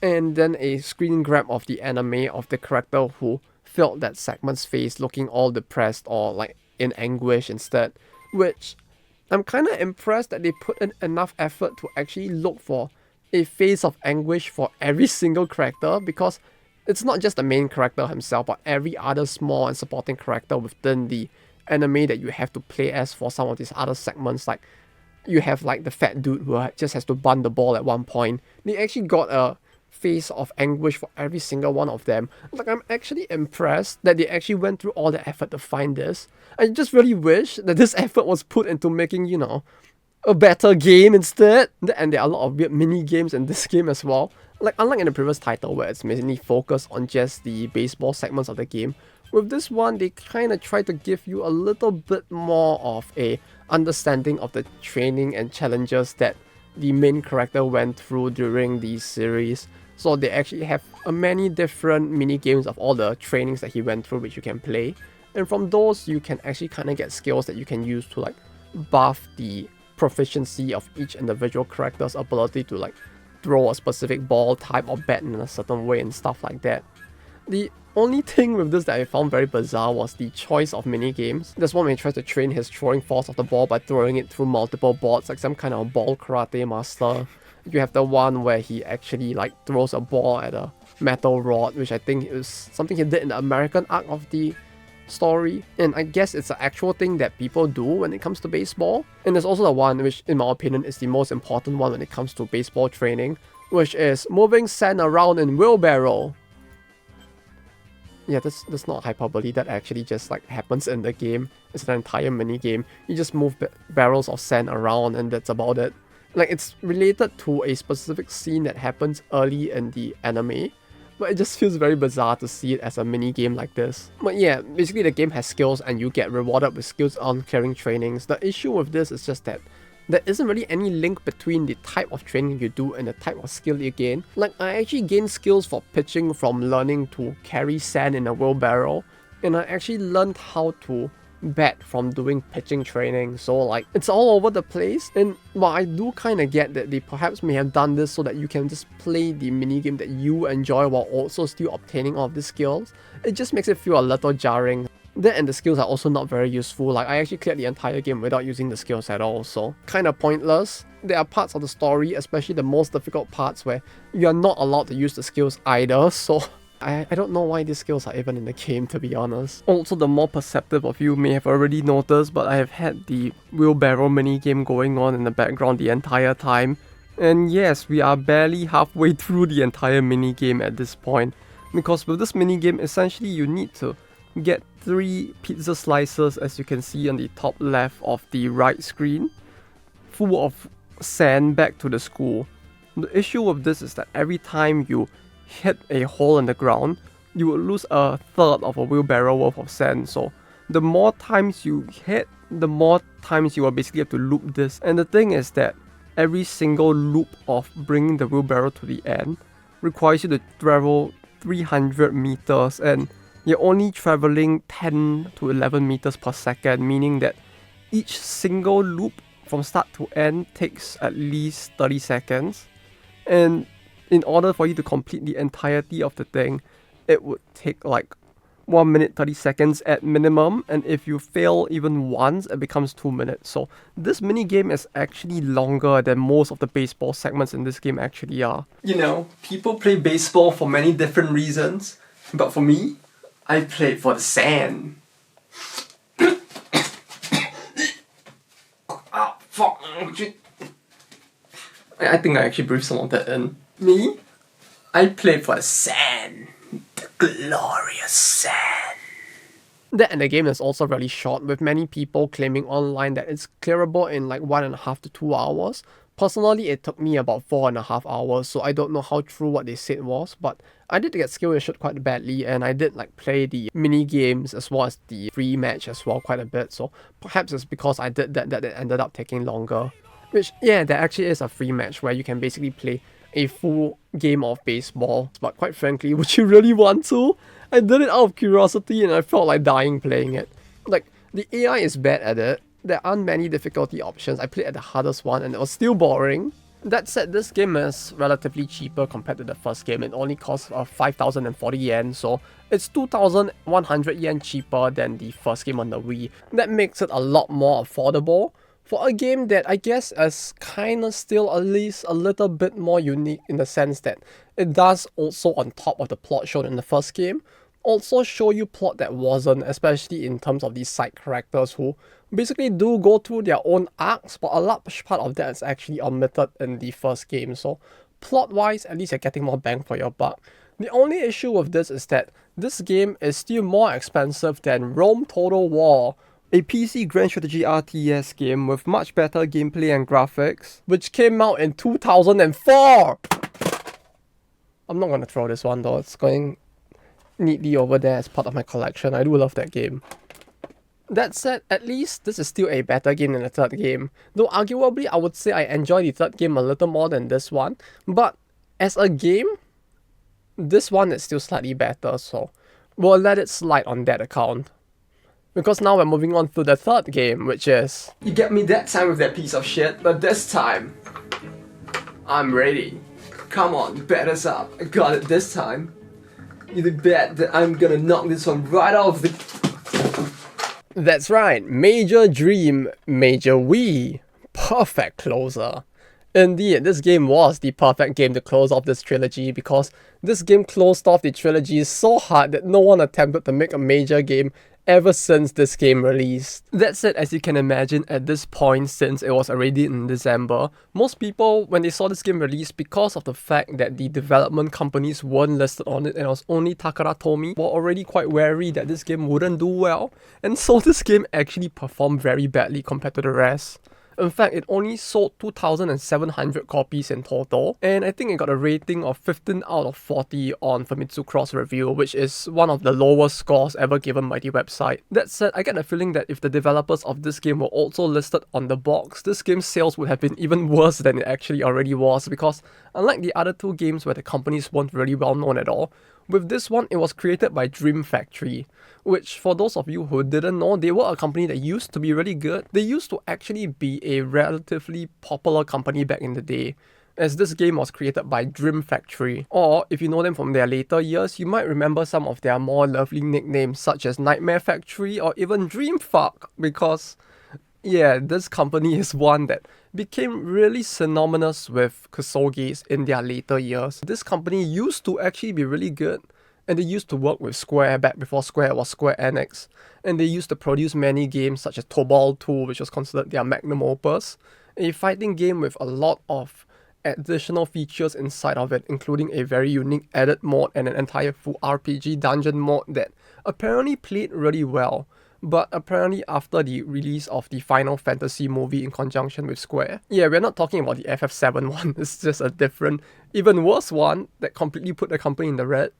and then a screen grab of the anime of the character who filled that segment's face looking all depressed or like in anguish instead, which I'm kind of impressed that they put in enough effort to actually look for a face of anguish for every single character, because it's not just the main character himself, but every other small and supporting character within the anime that you have to play as for some of these other segments. Like, you have like the fat dude who just has to bunt the ball at one point. They actually got a face of anguish for every single one of them. Like, I'm actually impressed that they actually went through all the effort to find this. I just really wish that this effort was put into making, you know, a better game instead. And there are a lot of weird mini games in this game as well. Like, unlike in the previous title where it's mainly focused on just the baseball segments of the game, with this one they kind of try to give you a little bit more of a understanding of the training and challenges that the main character went through during the series. So they actually have many different mini games of all the trainings that he went through, which you can play. And from those, you can actually kind of get skills that you can use to like buff the proficiency of each individual character's ability to like throw a specific ball type or bat in a certain way and stuff like that. The only thing with this that I found very bizarre was the choice of mini games. There's one where he tries to train his throwing force of the ball by throwing it through multiple boards, like some kind of ball karate master. You have the one where he actually like throws a ball at a metal rod, which I think is something he did in the American arc of the story, and I guess it's an actual thing that people do when it comes to baseball. And there's also the one which, in my opinion, is the most important one when it comes to baseball training, which is moving sand around in wheelbarrow. Yeah, that's not hyperbole, that actually just like happens in the game. It's an entire mini game. You just move barrels of sand around and that's about it. Like, it's related to a specific scene that happens early in the anime, but it just feels very bizarre to see it as a mini game like this. But yeah, basically the game has skills and you get rewarded with skills on clearing trainings. The issue with this is just that there isn't really any link between the type of training you do and the type of skill you gain. Like, I actually gained skills for pitching from learning to carry sand in a wheelbarrow, and I actually learned how to bat from doing pitching training. So like, it's all over the place. And while I do kind of get that they perhaps may have done this so that you can just play the minigame that you enjoy while also still obtaining all of these skills, it just makes it feel a little jarring. That and the skills are also not very useful. Like, I actually cleared the entire game without using the skills at all, so kind of pointless. There are parts of the story, especially the most difficult parts, where you are not allowed to use the skills either, so I don't know why these skills are even in the game, to be honest. Also, the more perceptive of you may have already noticed, but I have had the wheelbarrow minigame going on in the background the entire time. And yes, we are barely halfway through the entire minigame at this point. Because with this minigame, essentially you need to get 3 pizza slices, as you can see on the top left of the right screen, full of sand back to the school. The issue with this is that every time you hit a hole in the ground, you will lose a third of a wheelbarrow worth of sand. So the more times you hit, the more times you will basically have to loop this. And the thing is that every single loop of bringing the wheelbarrow to the end requires you to travel 300 meters, and you're only traveling 10 to 11 meters per second, meaning that each single loop from start to end takes at least 30 seconds. And in order for you to complete the entirety of the thing, it would take like 1 minute 30 seconds at minimum, and if you fail even once, it becomes 2 minutes. So this mini game is actually longer than most of the baseball segments in this game actually are. You know, people play baseball for many different reasons, but for me, I play for the sand. Oh, fuck. I think I actually breathed some of that in. Me? I play for the sand. The glorious sand. That and the game is also really short, with many people claiming online that it's clearable in like 1.5 to 2 hours. Personally, it took me about 4.5 hours, so I don't know how true what they said was, but I did get skill issued quite badly, and I did like play the mini games as well as the free match as well quite a bit, so perhaps it's because I did that it ended up taking longer. Which, yeah, there actually is a free match where you can basically play a full game of baseball, but quite frankly, would you really want to? I did it out of curiosity and I felt like dying playing it. Like, the AI is bad at it, there aren't many difficulty options, I played at the hardest one and it was still boring. That said, this game is relatively cheaper compared to the first game. It only costs 5,040 yen, so it's 2,100 yen cheaper than the first game on the Wii. That makes it a lot more affordable for a game that I guess is kinda still at least a little bit more unique in the sense that it does also, on top of the plot shown in the first game, also show you plot that wasn't, especially in terms of these side characters who basically do go through their own arcs, but a large part of that is actually omitted in the first game, so plot-wise, at least you're getting more bang for your buck. The only issue with this is that this game is still more expensive than Rome Total War, a PC grand strategy RTS game with much better gameplay and graphics, which came out in 2004! I'm not gonna throw this one though, it's going neatly over there as part of my collection. I do love that game. That said, at least this is still a better game than the third game, though arguably I would say I enjoy the third game a little more than this one, but as a game, this one is still slightly better, so we'll let it slide on that account. Because now we're moving on to the third game, which is... You get me that time with that piece of shit, but this time, I'm ready. Come on, bet us up. I got it this time. You bet that I'm gonna knock this one right off the... That's right, Major Dream, Major Wii. Perfect closer. Indeed, this game was the perfect game to close off this trilogy because this game closed off the trilogy so hard that no one attempted to make a major game ever since this game released. That said, as you can imagine, at this point, since it was already in December, most people, when they saw this game released, because of the fact that the development companies weren't listed on it and it was only Takara Tomy, were already quite wary that this game wouldn't do well, and so this game actually performed very badly compared to the rest. In fact, it only sold 2,700 copies in total, and I think it got a rating of 15 out of 40 on Famitsu Cross Review, which is one of the lowest scores ever given by the website. That said, I get the feeling that if the developers of this game were also listed on the box, this game's sales would have been even worse than it actually already was, because unlike the other two games where the companies weren't really well known at all, with this one, it was created by Dream Factory, which, for those of you who didn't know, they were a company that used to be really good. They used to actually be a relatively popular company back in the day. as this game was created by Dream Factory. Or, if you know them from their later years, you might remember some of their more lovely nicknames such as Nightmare Factory or even Dreamfuck, because yeah, this company is one that became really synonymous with Kusoges in their later years. This company used to actually be really good, and they used to work with Square back before Square was Square Enix, and they used to produce many games such as Tobal 2, which was considered their magnum opus, a fighting game with a lot of additional features inside of it, including a very unique edit mode and an entire full RPG dungeon mode that apparently played really well. But apparently after the release of the Final Fantasy movie in conjunction with Square, yeah, we're not talking about the FF7 one, it's just a different, even worse one that completely put the company in the red.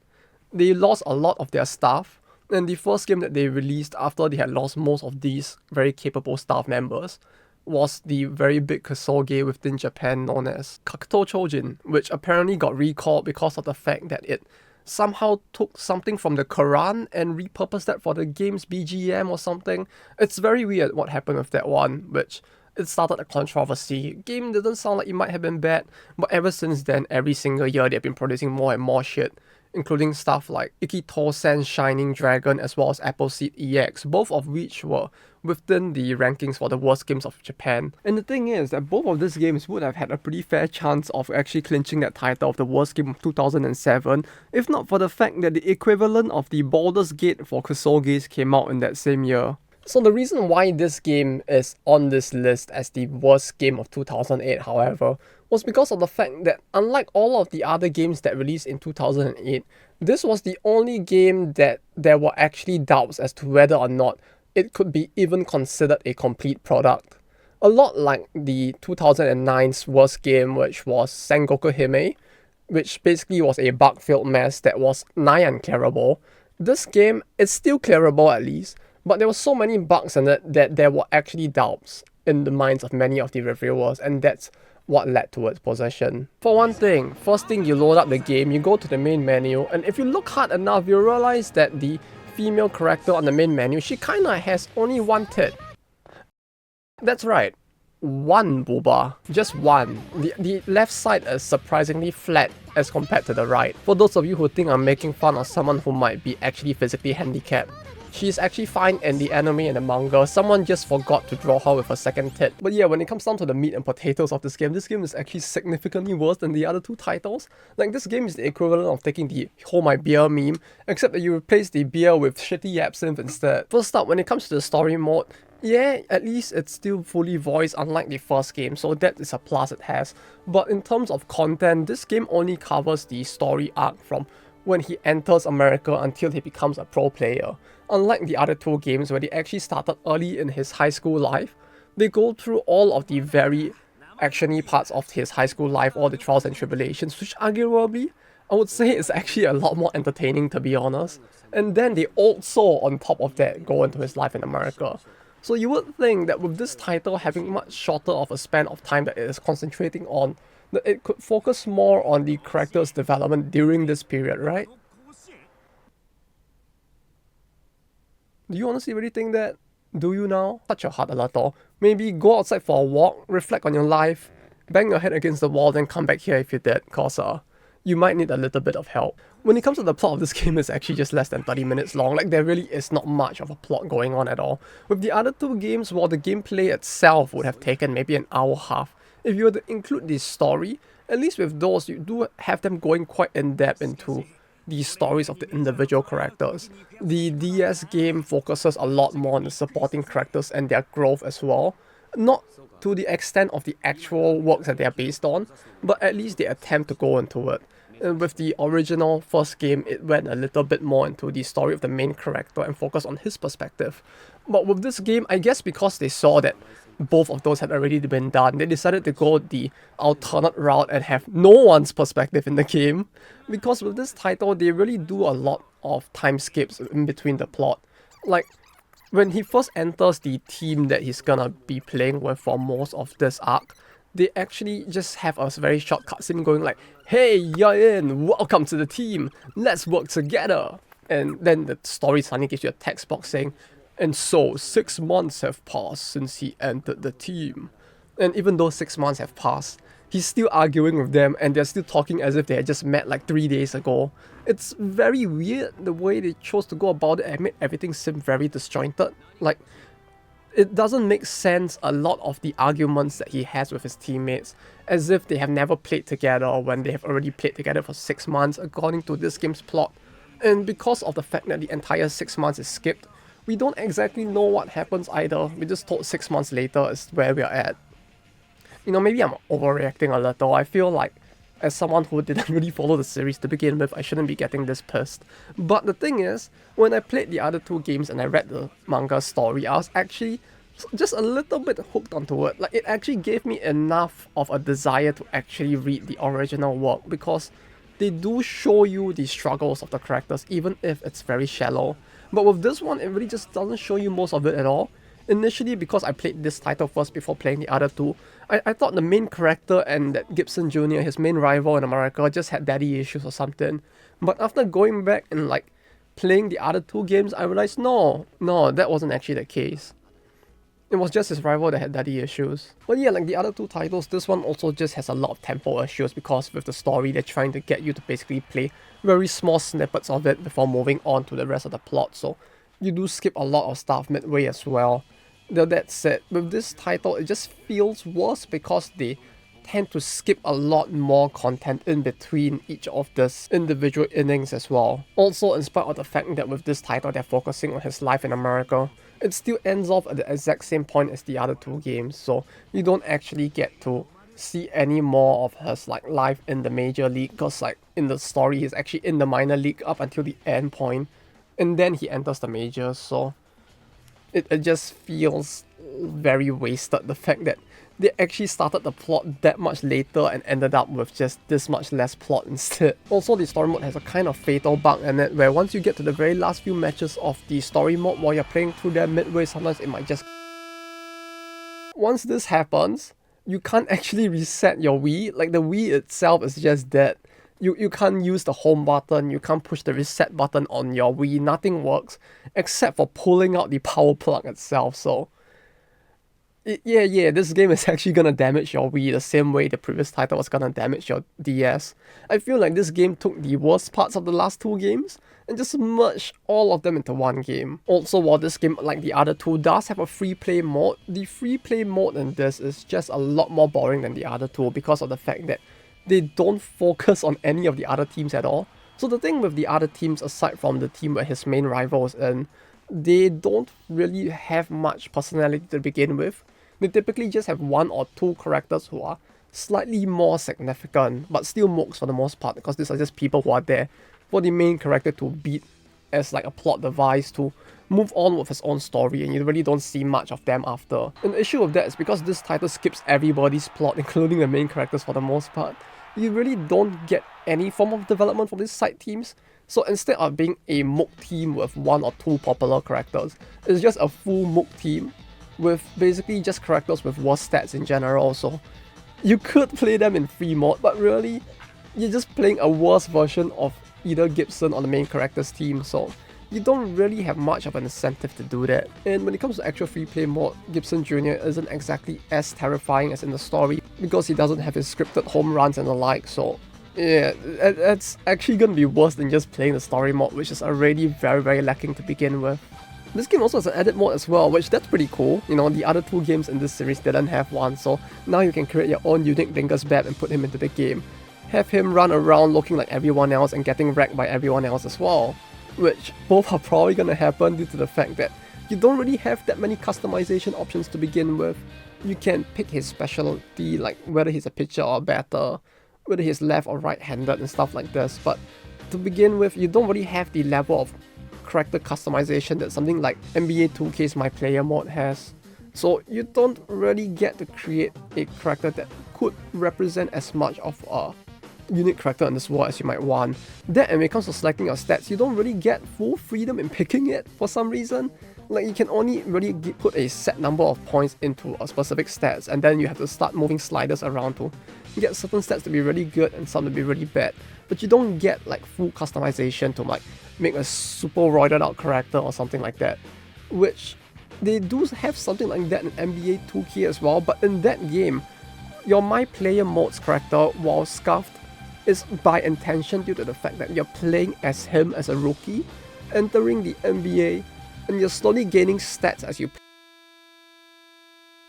They lost a lot of their staff, and the first game that they released after they had lost most of these very capable staff members was the very big Kusoge within Japan known as Kakuto Chojin, which apparently got recalled because of the fact that it somehow took something from the Quran and repurposed that for the game's BGM or something. It's very weird what happened with that one, which it started a controversy. Game didn't sound like it might have been bad, but ever since then, every single year they've been producing more and more shit, including stuff like Ikito-sen's Shining Dragon as well as Appleseed EX, both of which were within the rankings for the worst games of Japan. And the thing is that both of these games would have had a pretty fair chance of actually clinching that title of the worst game of 2007, if not for the fact that the equivalent of the Baldur's Gate for Kusoges came out in that same year. So the reason why this game is on this list as the worst game of 2008, however, was because of the fact that unlike all of the other games that released in 2008, this was the only game that there were actually doubts as to whether or not it could be even considered a complete product. A lot like the 2009's worst game, which was Sengoku Hime, which basically was a bug-filled mess that was nigh unclearable. This game is still clearable at least, but there were so many bugs in it that there were actually doubts in the minds of many of the reviewers, and that's what led to its possession. For one thing, first thing you load up the game, you go to the main menu, and if you look hard enough, you realize that the female character on the main menu, she kinda has only one tit. That's right, one booba, just one. The left side is surprisingly flat as compared to the right. For those of you who think I'm making fun of someone who might be actually physically handicapped, she's actually fine in the anime and the manga. Someone just forgot to draw her with a second tit. But yeah, when it comes down to the meat and potatoes of this game is actually significantly worse than the other two titles. Like, this game is the equivalent of taking the hold my beer meme, except that you replace the beer with shitty absinthe instead. First up, when it comes to the story mode, yeah, at least it's still fully voiced unlike the first game, so that is a plus it has. But in terms of content, this game only covers the story arc from when he enters America until he becomes a pro player. Unlike the other two games where they actually started early in his high school life, they go through all of the very actiony parts of his high school life, all the trials and tribulations, which arguably, I would say is actually a lot more entertaining, to be honest. And then they also, on top of that, go into his life in America. So you would think that with this title having much shorter of a span of time that it is concentrating on, that it could focus more on the character's development during this period, right? Do you honestly really think that? Do you now? Touch your heart a little. Maybe go outside for a walk, reflect on your life, bang your head against the wall, then come back here if you did, cause you might need a little bit of help. When it comes to the plot of this game, it's actually just less than 30 minutes long. Like, there really is not much of a plot going on at all. With the other two games, while the gameplay itself would have taken maybe an hour and a half, if you were to include the story, at least with those, you do have them going quite in-depth into the stories of the individual characters. The DS game focuses a lot more on the supporting characters and their growth as well. Not to the extent of the actual works that they are based on, but at least they attempt to go into it. And with the original first game, it went a little bit more into the story of the main character and focused on his perspective. But with this game, I guess because they saw that both of those had already been done, they decided to go the alternate route and have no one's perspective in the game. Because with this title, they really do a lot of time skips in between the plot. Like, when he first enters the team that he's gonna be playing with for most of this arc, they actually just have a very short cutscene going like, "Hey, you're in, welcome to the team, let's work together." And then the story suddenly gives you a text box saying, "And so, 6 months have passed since he entered the team." And even though 6 months have passed, he's still arguing with them and they're still talking as if they had just met like 3 days ago. It's very weird the way they chose to go about it and made everything seem very disjointed. Like, it doesn't make sense, a lot of the arguments that he has with his teammates, as if they have never played together when they have already played together for 6 months according to this game's plot. And because of the fact that the entire 6 months is skipped, we don't exactly know what happens either. We're just told 6 months later is where we're at. You know, maybe I'm overreacting a little. I feel like, as someone who didn't really follow the series to begin with, I shouldn't be getting this pissed. But the thing is, when I played the other 2 games and I read the manga story, I was actually just a little bit hooked onto it. Like, it actually gave me enough of a desire to actually read the original work, because they do show you the struggles of the characters, even if it's very shallow. But with this one, it really just doesn't show you most of it at all. Initially, because I played this title first before playing the other 2, I thought the main character and that Gibson Jr., his main rival in America, just had daddy issues or something. But after going back and like playing the other 2 games, I realized no, that wasn't actually the case. It was just his rival that had daddy issues. But yeah, like the other 2 titles, this one also just has a lot of tempo issues, because with the story, they're trying to get you to basically play very small snippets of it before moving on to the rest of the plot. So you do skip a lot of stuff midway as well. Though that said, with this title, it just feels worse because they tend to skip a lot more content in between each of these individual innings as well. Also, in spite of the fact that with this title they're focusing on his life in America, it still ends off at the exact same point as the other 2 games, so you don't actually get to see any more of his like life in the major league, because like in the story he's actually in the minor league up until the end point, and then he enters the majors. So it just feels very wasted, the fact that they actually started the plot that much later and ended up with just this much less plot instead. Also, the story mode has a kind of fatal bug in it, where once you get to the very last few matches of the story mode while you're playing through them midway, sometimes it might just... Once this happens, you can't actually reset your Wii. Like, the Wii itself is just dead. You can't use the home button, you can't push the reset button on your Wii, nothing works except for pulling out the power plug itself. So yeah, this game is actually gonna damage your Wii the same way the previous title was gonna damage your DS. I feel like this game took the worst parts of the last 2 games and just merged all of them into one game. Also, while this game, like the other 2, does have a free play mode, the free play mode in this is just a lot more boring than the other 2, because of the fact that they don't focus on any of the other teams at all. So the thing with the other teams, aside from the team where his main rival is in, they don't really have much personality to begin with. They typically just have 1 or 2 characters who are slightly more significant, but still mooks for the most part, because these are just people who are there for the main character to beat as like a plot device to move on with his own story, and you really don't see much of them after. And the issue with that is because this title skips everybody's plot, including the main characters for the most part, you really don't get any form of development from these side teams. So instead of being a mook team with 1 or 2 popular characters, it's just a full mook team with basically just characters with worse stats in general. So you could play them in free mode, but really, you're just playing a worse version of either Gibson or the main character's team, so you don't really have much of an incentive to do that. And when it comes to actual free play mode, Gibson Jr. isn't exactly as terrifying as in the story, because he doesn't have his scripted home runs and the like, so yeah, it's actually gonna be worse than just playing the story mode, which is already very lacking to begin with. This game also has an edit mode as well, which that's pretty cool. You know, the other 2 games in this series didn't have one, so now you can create your own unique Dingus Bab and put him into the game. Have him run around looking like everyone else and getting wrecked by everyone else as well, which both are probably gonna happen due to the fact that you don't really have that many customization options to begin with. You can pick his specialty, like whether he's a pitcher or a batter, whether he's left or right-handed and stuff like this, but to begin with, you don't really have the level of character customization that something like NBA 2K's My Player mode has. So you don't really get to create a character that could represent as much of a unique character in this world as you might want. That, and when it comes to selecting your stats, you don't really get full freedom in picking it for some reason. Like, you can only really put a set number of points into a specific stats, and then you have to start moving sliders around to get certain stats to be really good and some to be really bad. But you don't get like full customization to like make a super roided out character or something like that, which they do have something like that in NBA 2K as well. But in that game, Your My Player Mode's character, while scuffed, is by intention due to the fact that you're playing as him as a rookie, entering the NBA, and you're slowly gaining stats as you play.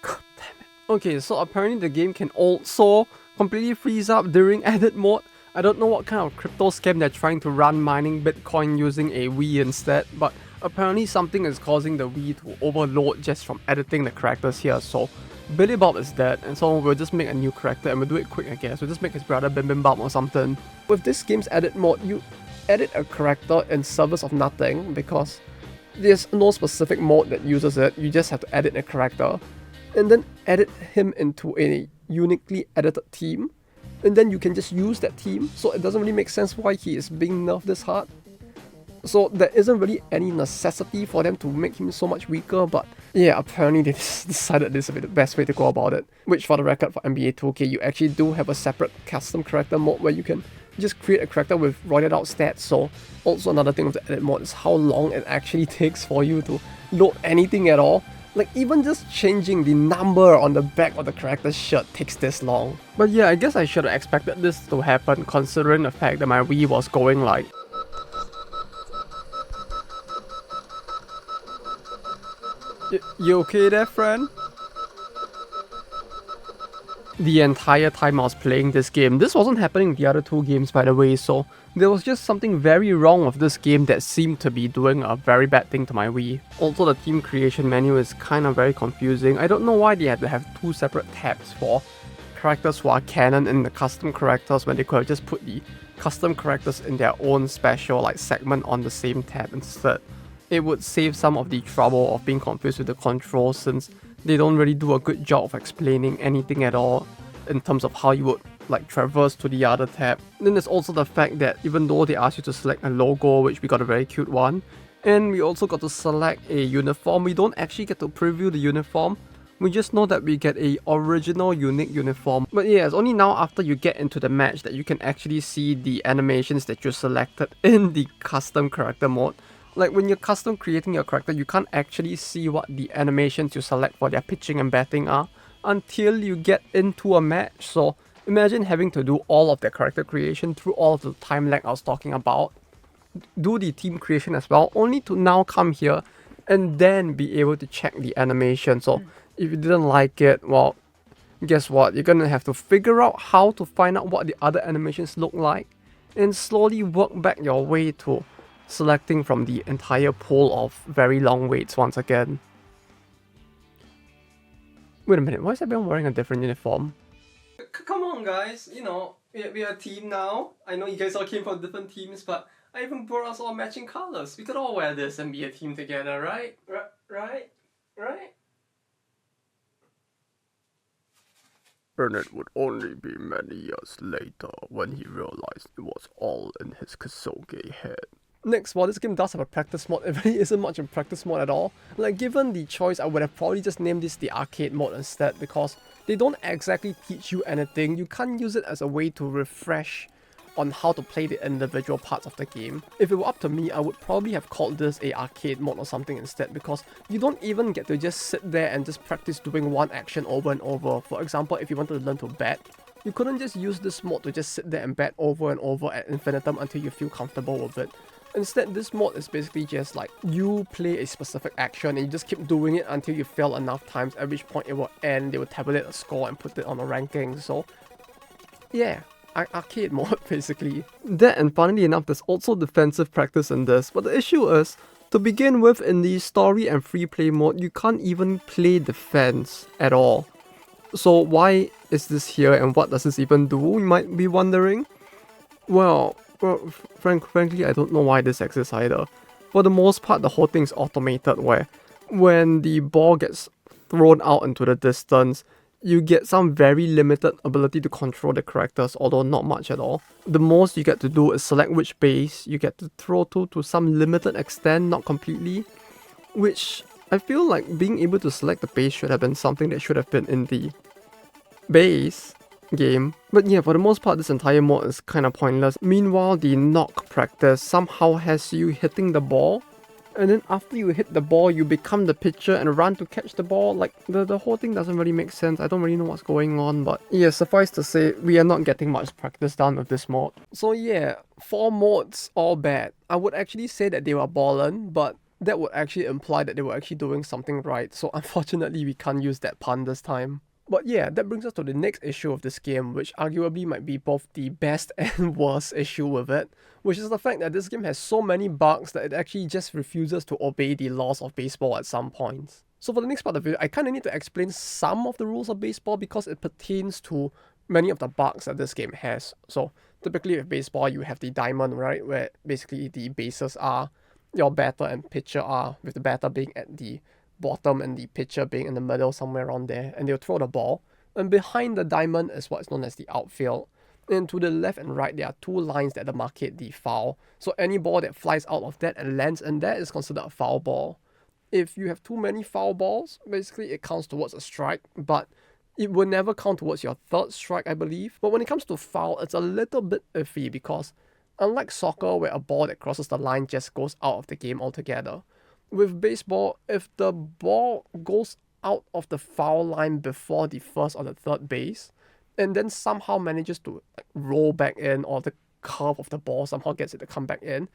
God damn it. Okay, so apparently the game can also completely freeze up during edit mode. I don't know what kind of crypto scam they're trying to run mining Bitcoin using a Wii instead, but apparently something is causing the Wii to overload just from editing the characters here. So Billy Bob is dead, and so we'll just make a new character and we'll do it quick, I guess. We'll just make his brother Bim Bim Bam or something. With this game's edit mode, you edit a character in service of nothing because there's no specific mode that uses it. You just have to edit a character and then edit him into a uniquely edited team, and then you can just use that team, so it doesn't really make sense why he is being nerfed this hard. So there isn't really any necessity for them to make him so much weaker, but yeah, apparently they decided this would be the best way to go about it. Which, for the record, for NBA 2K, you actually do have a separate custom character mode where you can just create a character with roided out stats. So also another thing with the edit mode is how long it actually takes for you to load anything at all. Like, even just changing the number on the back of the character's shirt takes this long. But yeah, I guess I should have expected this to happen considering the fact that my Wii was going like... You okay there, friend? The entire time I was playing this game. This wasn't happening in the other two games, by the way, so there was just something very wrong with this game that seemed to be doing a very bad thing to my Wii. Also, the team creation menu is kind of very confusing. I don't know why they had to have two separate tabs for characters who are canon and the custom characters when they could have just put the custom characters in their own special like segment on the same tab instead. It would save some of the trouble of being confused with the controls, since they don't really do a good job of explaining anything at all in terms of how you would like traverse to the other tab. Then there's also the fact that even though they ask you to select a logo, which we got a very cute one, and we also got to select a uniform, we don't actually get to preview the uniform. We just know that we get a original unique uniform. But yeah, it's only now after you get into the match that you can actually see the animations that you selected in the custom character mode. Like, when you're custom creating your character, you can't actually see what the animations you select for their pitching and batting are until you get into a match. So imagine having to do all of the character creation through all of the time lag I was talking about, do the team creation as well, only to now come here and then be able to check the animation. So if you didn't like it, well, guess what? You're gonna have to figure out how to find out what the other animations look like and slowly work back your way to selecting from the entire pool of very long waits once again. Wait a minute, why is everyone wearing a different uniform? Come on guys, you know, we are a team now. I know you guys all came from different teams, but I even brought us all matching colors. We could all wear this and be a team together, right? Right? And it would only be many years later when he realized it was all in his Kasuge head. Next, while this game does have a practice mode, it really isn't much of a practice mode at all. Like, given the choice, I would have probably just named this the arcade mode instead, because they don't exactly teach you anything. You can't use it as a way to refresh on how to play the individual parts of the game. If it were up to me, I would probably have called this a arcade mode or something instead, because you don't even get to just sit there and just practice doing one action over and over. For example, if you wanted to learn to bat, you couldn't just use this mode to just sit there and bat over and over ad infinitum until you feel comfortable with it. Instead, this mode is basically just like you play a specific action and you just keep doing it until you fail enough times, at which point it will end, they will tabulate a score and put it on a ranking. So yeah, arcade mode basically. That, and funnily enough, there's also defensive practice in this, but the issue is, to begin with, in the story and free play mode, you can't even play defense at all. So why is this here and what does this even do, you might be wondering? Well, frankly, I don't know why this exists either. For the most part, the whole thing is automated, where when the ball gets thrown out into the distance, you get some very limited ability to control the characters, although not much at all. The most you get to do is select which base you get to throw to some limited extent, not completely, which I feel like being able to select the base should have been something that should have been in the base game. But yeah, for the most part, this entire mode is kind of pointless. Meanwhile, the knock practice somehow has you hitting the ball and then after you hit the ball, you become the pitcher and run to catch the ball. Like, the whole thing doesn't really make sense. I don't really know what's going on, but yeah, suffice to say, we are not getting much practice done with this mod. So yeah, 4 mods, all bad. I would actually say that they were ballin', but that would actually imply that they were actually doing something right, so unfortunately we can't use that pun this time. But yeah, that brings us to the next issue of this game, which arguably might be both the best and worst issue with it, which is the fact that this game has so many bugs that it actually just refuses to obey the laws of baseball at some points. So for the next part of the video, I kind of need to explain some of the rules of baseball because it pertains to many of the bugs that this game has. So typically with baseball, you have the diamond, right, where basically the bases are, your batter and pitcher are, with the batter being at the bottom and the pitcher being in the middle somewhere around there, and they'll throw the ball. And behind the diamond is what's known as the outfield. And to the left and right, there are 2 lines that demarcate the foul. So any ball that flies out of that and lands in there is considered a foul ball. If you have too many foul balls, basically it counts towards a strike, but it will never count towards your 3rd strike, I believe. But when it comes to foul, it's a little bit iffy because unlike soccer where a ball that crosses the line just goes out of the game altogether, with baseball, if the ball goes out of the foul line before the 1st or the 3rd base, and then somehow manages to roll back in, or the curve of the ball somehow gets it to come back in,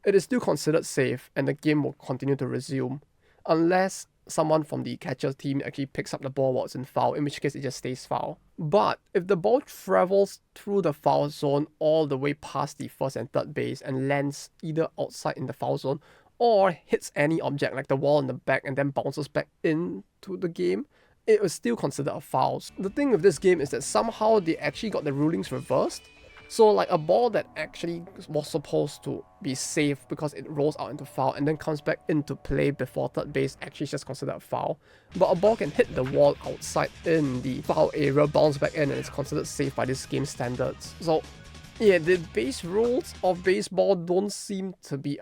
it is still considered safe and the game will continue to resume. Unless someone from the catcher's team actually picks up the ball while it's in foul, in which case it just stays foul. But if the ball travels through the foul zone all the way past the 1st and 3rd base and lands either outside in the foul zone or hits any object like the wall in the back and then bounces back into the game, it was still considered a foul. The thing with this game is that somehow they actually got the rulings reversed. So like a ball that actually was supposed to be safe because it rolls out into foul and then comes back into play before 3rd base actually is just considered a foul. But a ball can hit the wall outside in the foul area, bounce back in, and it's considered safe by this game standards. So yeah, the base rules of baseball don't seem to be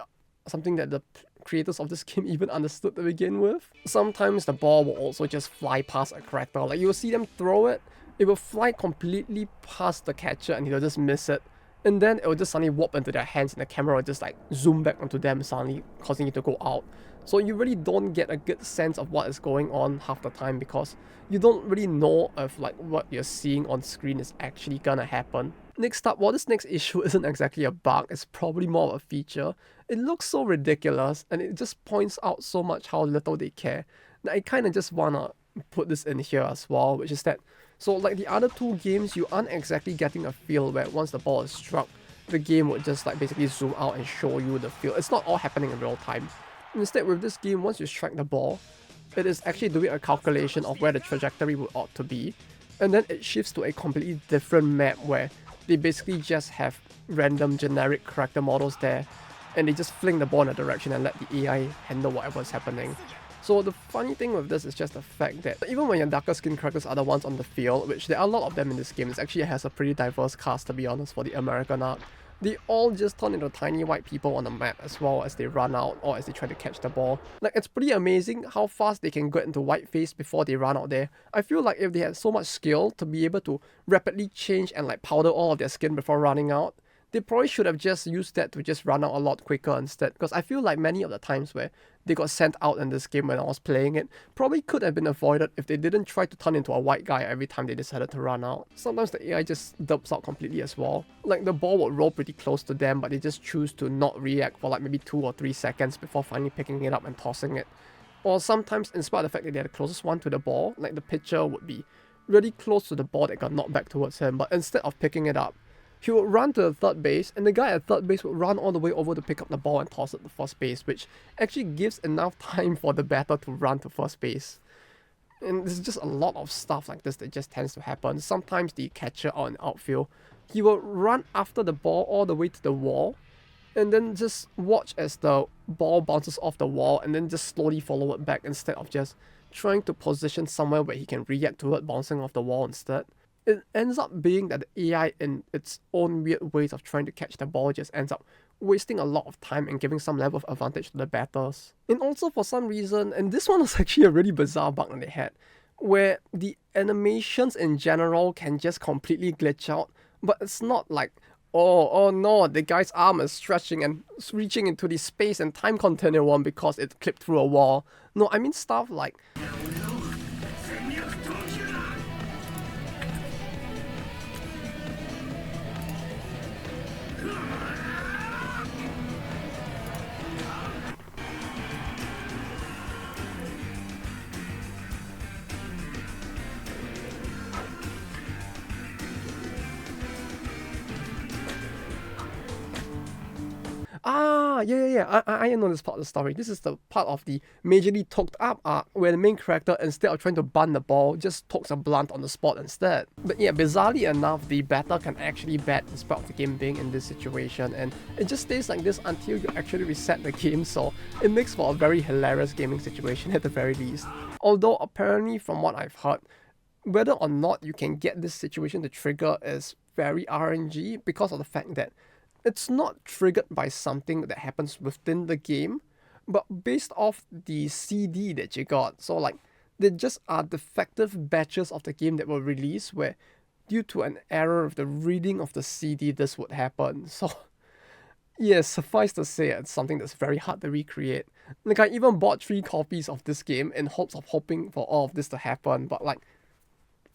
something that the creators of this game even understood to begin with. Sometimes the ball will also just fly past a character. Like, you'll see them throw it, it will fly completely past the catcher and he'll just miss it. And then it will just suddenly warp into their hands and the camera will just like zoom back onto them, suddenly causing it to go out. So you really don't get a good sense of what is going on half the time because you don't really know if like what you're seeing on screen is actually gonna happen. Next up, while this next issue isn't exactly a bug, it's probably more of a feature. It looks so ridiculous and it just points out so much how little they care that I kind of just wanna put this in here as well, which is that, so like the other 2 games, you aren't exactly getting a feel where once the ball is struck, the game would just like basically zoom out and show you the field. It's not all happening in real time. Instead, with this game, once you strike the ball, it is actually doing a calculation of where the trajectory would ought to be, and then it shifts to a completely different map where they basically just have random generic character models there, and they just fling the ball in a direction and let the AI handle whatever is happening. So the funny thing with this is just the fact that even when your darker skin characters are the ones on the field, which there are a lot of them in this game, it actually has a pretty diverse cast to be honest for the American arc, they all just turn into tiny white people on the map as well as they run out or as they try to catch the ball. Like, it's pretty amazing how fast they can get into whiteface before they run out there. I feel like if they had so much skill to be able to rapidly change and like powder all of their skin before running out, they probably should have just used that to just run out a lot quicker instead, because I feel like many of the times where they got sent out in this game when I was playing it probably could have been avoided if they didn't try to turn into a white guy every time they decided to run out. Sometimes the AI just dubs out completely as well. Like, the ball would roll pretty close to them, but they just choose to not react for like maybe 2 or 3 seconds before finally picking it up and tossing it. Or sometimes, in spite of the fact that they're the closest one to the ball, like the pitcher would be really close to the ball that got knocked back towards him, but instead of picking it up, he would run to the 3rd base, and the guy at 3rd base would run all the way over to pick up the ball and toss it to 1st base, which actually gives enough time for the batter to run to 1st base. And there's just a lot of stuff like this that just tends to happen. Sometimes the catcher out in outfield, he will run after the ball all the way to the wall, and then just watch as the ball bounces off the wall and then just slowly follow it back instead of just trying to position somewhere where he can react to it bouncing off the wall instead. It ends up being that the AI, in its own weird ways of trying to catch the ball, just ends up wasting a lot of time and giving some level of advantage to the batters. And also for some reason, and this one was actually a really bizarre bug that they had, where the animations in general can just completely glitch out, but it's not like Oh no, the guy's arm is stretching and reaching into the space and time continuum because it clipped through a wall. No, I mean stuff like, I know this part of the story. This is the part of the majorly toked up arc where the main character, instead of trying to bun the ball, just tokes a blunt on the spot instead. But yeah, bizarrely enough, the batter can actually bat in spite of the game being in this situation, and it just stays like this until you actually reset the game, so it makes for a very hilarious gaming situation at the very least. Although apparently from what I've heard, whether or not you can get this situation to trigger is very RNG because of the fact that it's not triggered by something that happens within the game, but based off the CD that you got. So like, they just are defective batches of the game that were released where due to an error of the reading of the CD, this would happen. So yes, suffice to say, it's something that's very hard to recreate. Like, I even bought 3 copies of this game in hopes of hoping for all of this to happen, but like,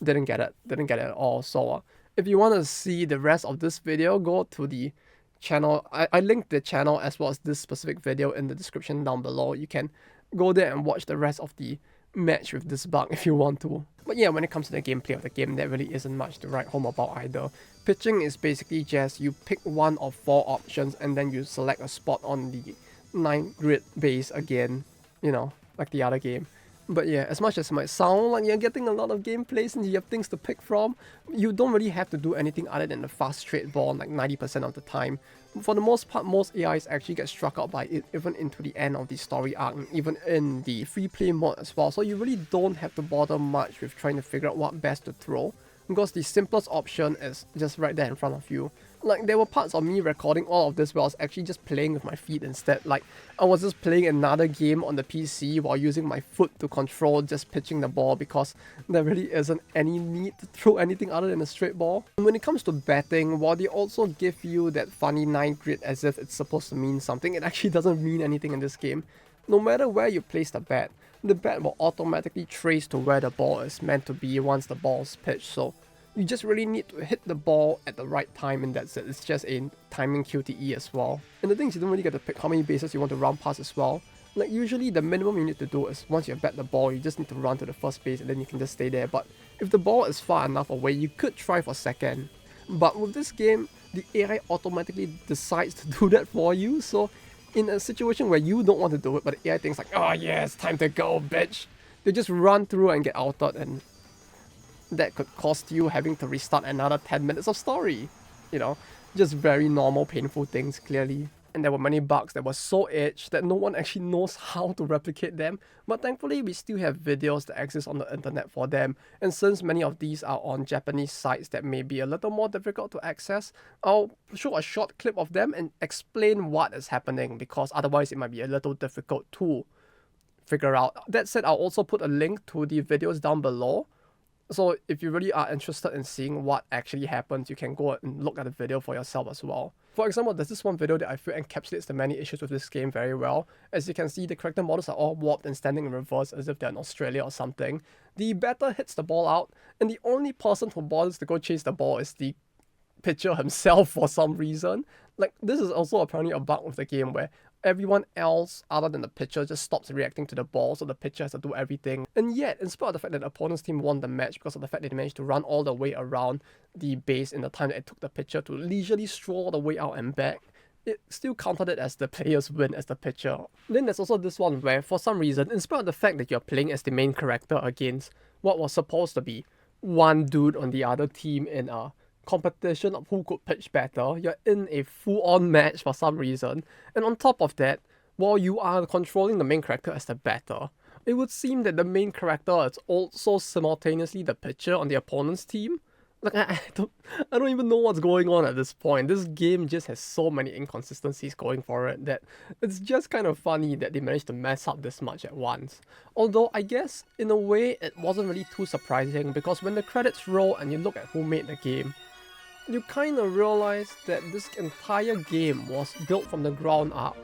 didn't get it at all. So if you want to see the rest of this video, go to the channel. I linked the channel as well as this specific video in the description down below. You can go there and watch the rest of the match with this bug if you want to. But yeah, when it comes to the gameplay of the game, there really isn't much to write home about either. Pitching is basically just you pick one of 4 options and then you select a spot on the 9-grid base again, you know, like the other game. But yeah, as much as it might sound like you're getting a lot of gameplays and you have things to pick from, you don't really have to do anything other than the fast straight ball like 90% of the time. For the most part, most AIs actually get struck out by it even into the end of the story arc, and even in the free play mode as well, so you really don't have to bother much with trying to figure out what best to throw, because the simplest option is just right there in front of you. Like, there were parts of me recording all of this where I was actually just playing with my feet instead. Like, I was just playing another game on the PC while using my foot to control just pitching the ball, because there really isn't any need to throw anything other than a straight ball. And when it comes to batting, while they also give you that funny 9-grid as if it's supposed to mean something, it actually doesn't mean anything in this game. No matter where you place the bat will automatically trace to where the ball is meant to be once the ball is pitched, so you just really need to hit the ball at the right time, and that's it. It's just a timing QTE as well. And the thing is, you don't really get to pick how many bases you want to run past as well. Like, usually the minimum you need to do is once you bat the ball, you just need to run to the first base and then you can just stay there. But if the ball is far enough away, you could try for second. But with this game, the AI automatically decides to do that for you. So in a situation where you don't want to do it, but the AI thinks like, oh yeah, it's time to go, bitch, they just run through and get outed, and that could cost you having to restart another 10 minutes of story. You know, just very normal, painful things, clearly. And there were many bugs that were so edged that no one actually knows how to replicate them, but thankfully we still have videos that exist on the internet for them, and since many of these are on Japanese sites that may be a little more difficult to access, I'll show a short clip of them and explain what is happening, because otherwise it might be a little difficult to figure out. That said, I'll also put a link to the videos down below, so if you really are interested in seeing what actually happens, you can go and look at the video for yourself as well. For example, there's this one video that I feel encapsulates the many issues with this game very well. As you can see, the character models are all warped and standing in reverse as if they're in Australia or something. The batter hits the ball out, and the only person who bothers to go chase the ball is the pitcher himself for some reason. Like, this is also apparently a bug with the game where everyone else other than the pitcher just stops reacting to the ball, so the pitcher has to do everything. And yet, in spite of the fact that the opponent's team won the match because of the fact that they managed to run all the way around the base in the time that it took the pitcher to leisurely stroll all the way out and back, it still counted it as the player's win as the pitcher. Then there's also this one where, for some reason, in spite of the fact that you're playing as the main character against what was supposed to be one dude on the other team in a competition of who could pitch better, you're in a full-on match for some reason, and on top of that, while you are controlling the main character as the batter, it would seem that the main character is also simultaneously the pitcher on the opponent's team. Like, I don't even know what's going on at this point. This game just has so many inconsistencies going for it that it's just kind of funny that they managed to mess up this much at once. Although, I guess, in a way, it wasn't really too surprising, because when the credits roll and you look at who made the game, you kind of realize that this entire game was built from the ground up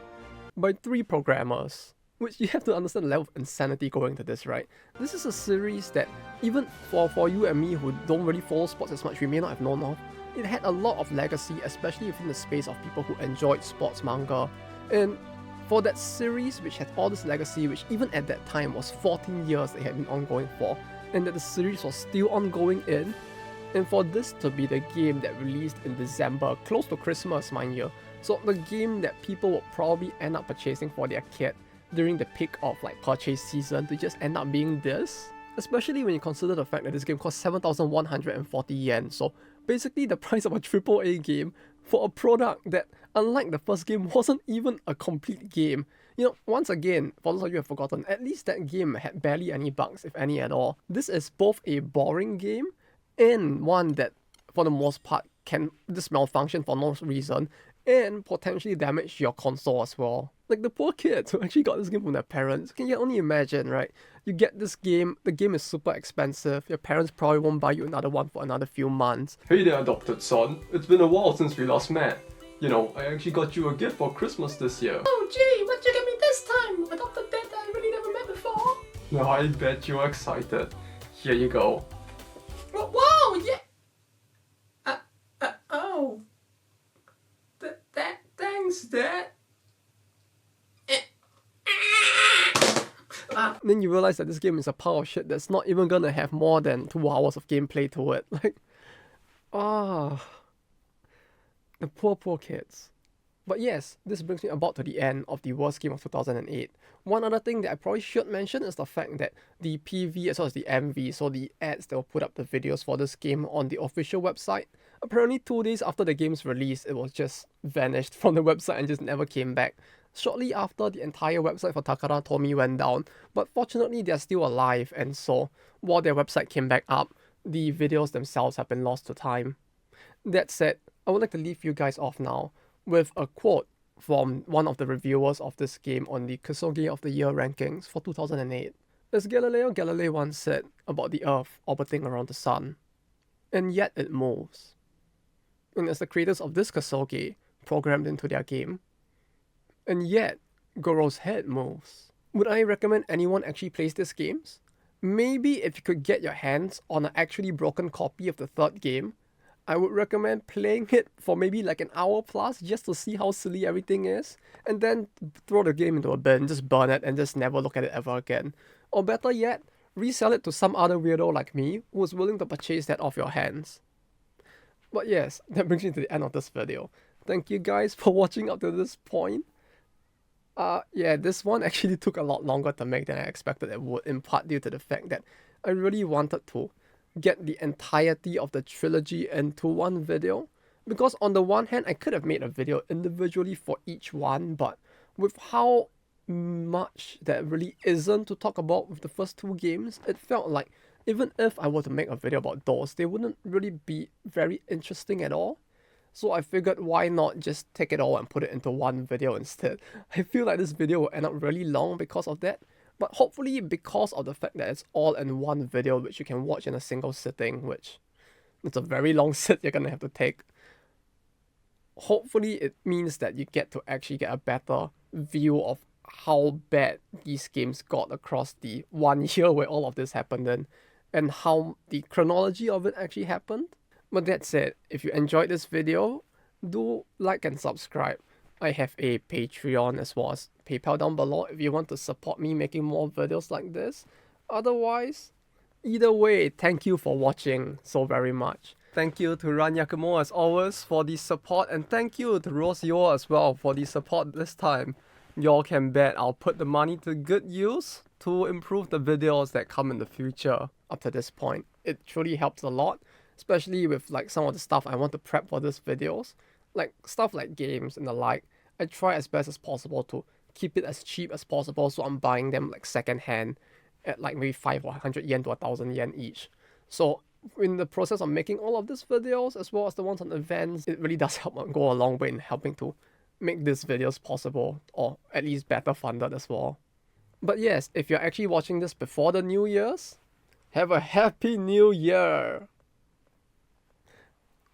by 3 programmers. Which you have to understand the level of insanity going to this, right? This is a series that, even for you and me who don't really follow sports as much, we may not have known of, it had a lot of legacy, especially within the space of people who enjoyed sports manga. And for that series, which had all this legacy, which even at that time was 14 years it had been ongoing for, and that the series was still ongoing in, and for this to be the game that released in December, close to Christmas, mind you, so the game that people would probably end up purchasing for their kid during the peak of like purchase season, to just end up being this, especially when you consider the fact that this game cost 7,140 yen, so basically the price of a AAA game for a product that, unlike the first game, wasn't even a complete game. You know, once again, for those of you who have forgotten, at least that game had barely any bugs, if any at all. This is both a boring game and one that, for the most part, can just malfunction for no reason and potentially damage your console as well. Like the poor kids who actually got this game from their parents. Can you only imagine, right? You get this game, the game is super expensive, your parents probably won't buy you another one for another few months. Hey there, adopted son. It's been a while since we last met. You know, I actually got you a gift for Christmas this year. Oh gee, what you get me this time? Adopted dad that I really never met before. No, I bet you're excited. Here you go. Whoa, yeah. Oh. Thanks, Dad. Then you realize that this game is a pile of shit that's not even gonna have more than 2 hours of gameplay to it. Like, the poor kids. But yes, this brings me about to the end of the worst game of 2008. One other thing that I probably should mention is the fact that the PV as well as the MV, so the ads that will put up the videos for this game on the official website, apparently 2 days after the game's release, it was just vanished from the website and just never came back. Shortly after, the entire website for Takara Tomy went down, but fortunately they're still alive, and so while their website came back up, the videos themselves have been lost to time. That said, I would like to leave you guys off now with a quote from one of the reviewers of this game on the Kusoge of the Year rankings for 2008. As Galileo Galilei once said about the Earth orbiting around the Sun, and yet it moves. And as the creators of this Kusoge programmed into their game, and yet Goro's head moves. Would I recommend anyone actually plays these games? Maybe if you could get your hands on an actually broken copy of the third game, I would recommend playing it for maybe like an hour plus just to see how silly everything is, and then throw the game into a bin, just burn it and just never look at it ever again. Or better yet, resell it to some other weirdo like me who is willing to purchase that off your hands. But yes, that brings me to the end of this video. Thank you guys for watching up to this point. Yeah, this one actually took a lot longer to make than I expected it would, in part due to the fact that I really wanted to get the entirety of the trilogy into one video. Because on the one hand, I could have made a video individually for each one, but with how much that really isn't to talk about with the first 2 games, it felt like even if I were to make a video about those, they wouldn't really be very interesting at all. So I figured why not just take it all and put it into one video instead. I feel like this video will end up really long because of that, but hopefully because of the fact that it's all in one video which you can watch in a single sitting, which it's a very long sit you're gonna have to take. Hopefully it means that you get to actually get a better view of how bad these games got across the 1 year where all of this happened in, and how the chronology of it actually happened. But that said, if you enjoyed this video, do like and subscribe. I have a Patreon as well as PayPal down below if you want to support me making more videos like this. Otherwise, either way, thank you for watching so very much. Thank you to Ran Yakumo as always for the support, and thank you to Rose Yo as well for the support this time. Y'all can bet I'll put the money to good use to improve the videos that come in the future. Up to this point, it truly helps a lot, especially with like some of the stuff I want to prep for these videos, like stuff like games and the like. I try as best as possible to keep it as cheap as possible, so I'm buying them like second hand at like maybe 5 or 100 yen to 1,000 yen each. So in the process of making all of these videos as well as the ones on events, it really does help go a long way in helping to make these videos possible, or at least better funded as well. But yes, if you're actually watching this before the New Year's, have a happy New Year!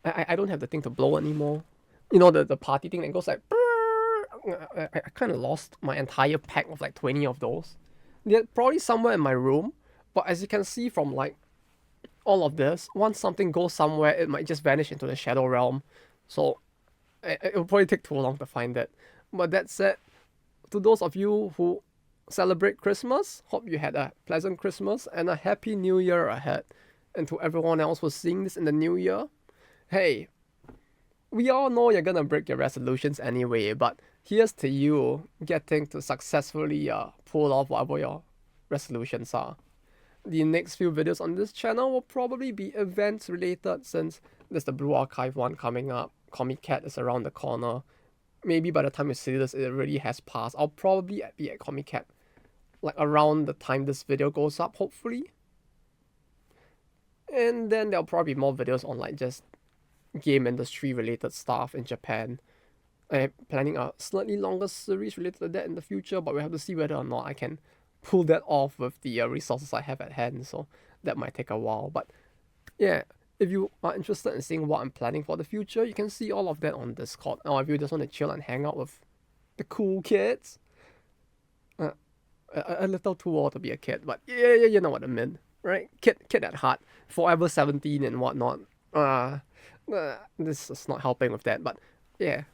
I don't have the thing to blow anymore. You know, the party thing that goes like. I kind of lost my entire pack of like 20 of those. They're probably somewhere in my room, but as you can see from like all of this, once something goes somewhere, it might just vanish into the shadow realm. So it will probably take too long to find it. But that said, to those of you who celebrate Christmas, hope you had a pleasant Christmas and a happy new year ahead. And to everyone else who's seeing this in the new year, hey, we all know you're gonna break your resolutions anyway, but here's to you getting to successfully pull off whatever your resolutions are. The next few videos on this channel will probably be events related since there's the Blue Archive one coming up. Comic Cat is around the corner. Maybe by the time you see this, it already has passed. I'll probably be at Comic Cat like around the time this video goes up, hopefully. And then there'll probably be more videos on like just game industry related stuff in Japan. I'm planning a slightly longer series related to that in the future, but we have to see whether or not I can pull that off with the resources I have at hand, so that might take a while. But yeah, if you are interested in seeing what I'm planning for the future, you can see all of that on Discord. Or if you just want to chill and hang out with the cool kids, a little too old to be a kid, but yeah, you know what I mean, right? Kid at heart, forever 17 and whatnot. This is not helping with that, but yeah.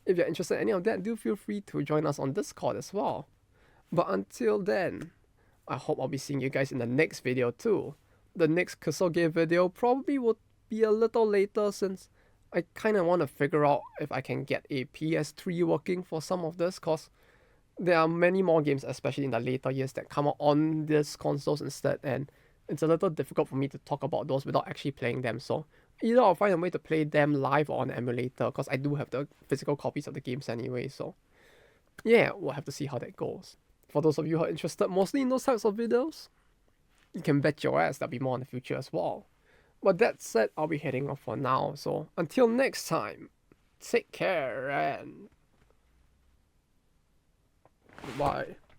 If you're interested in any of that, do feel free to join us on Discord as well. But until then, I hope I'll be seeing you guys in the next video too. The next Kusoge video probably will be a little later since I kind of want to figure out if I can get a PS3 working for some of this, cause there are many more games, especially in the later years, that come out on these consoles instead, and it's a little difficult for me to talk about those without actually playing them. So either I'll find a way to play them live or on emulator, because I do have the physical copies of the games anyway. So yeah, we'll have to see how that goes. For those of you who are interested mostly in those types of videos, you can bet your ass there'll be more in the future as well. But that said, I'll be heading off for now. So until next time, take care and goodbye.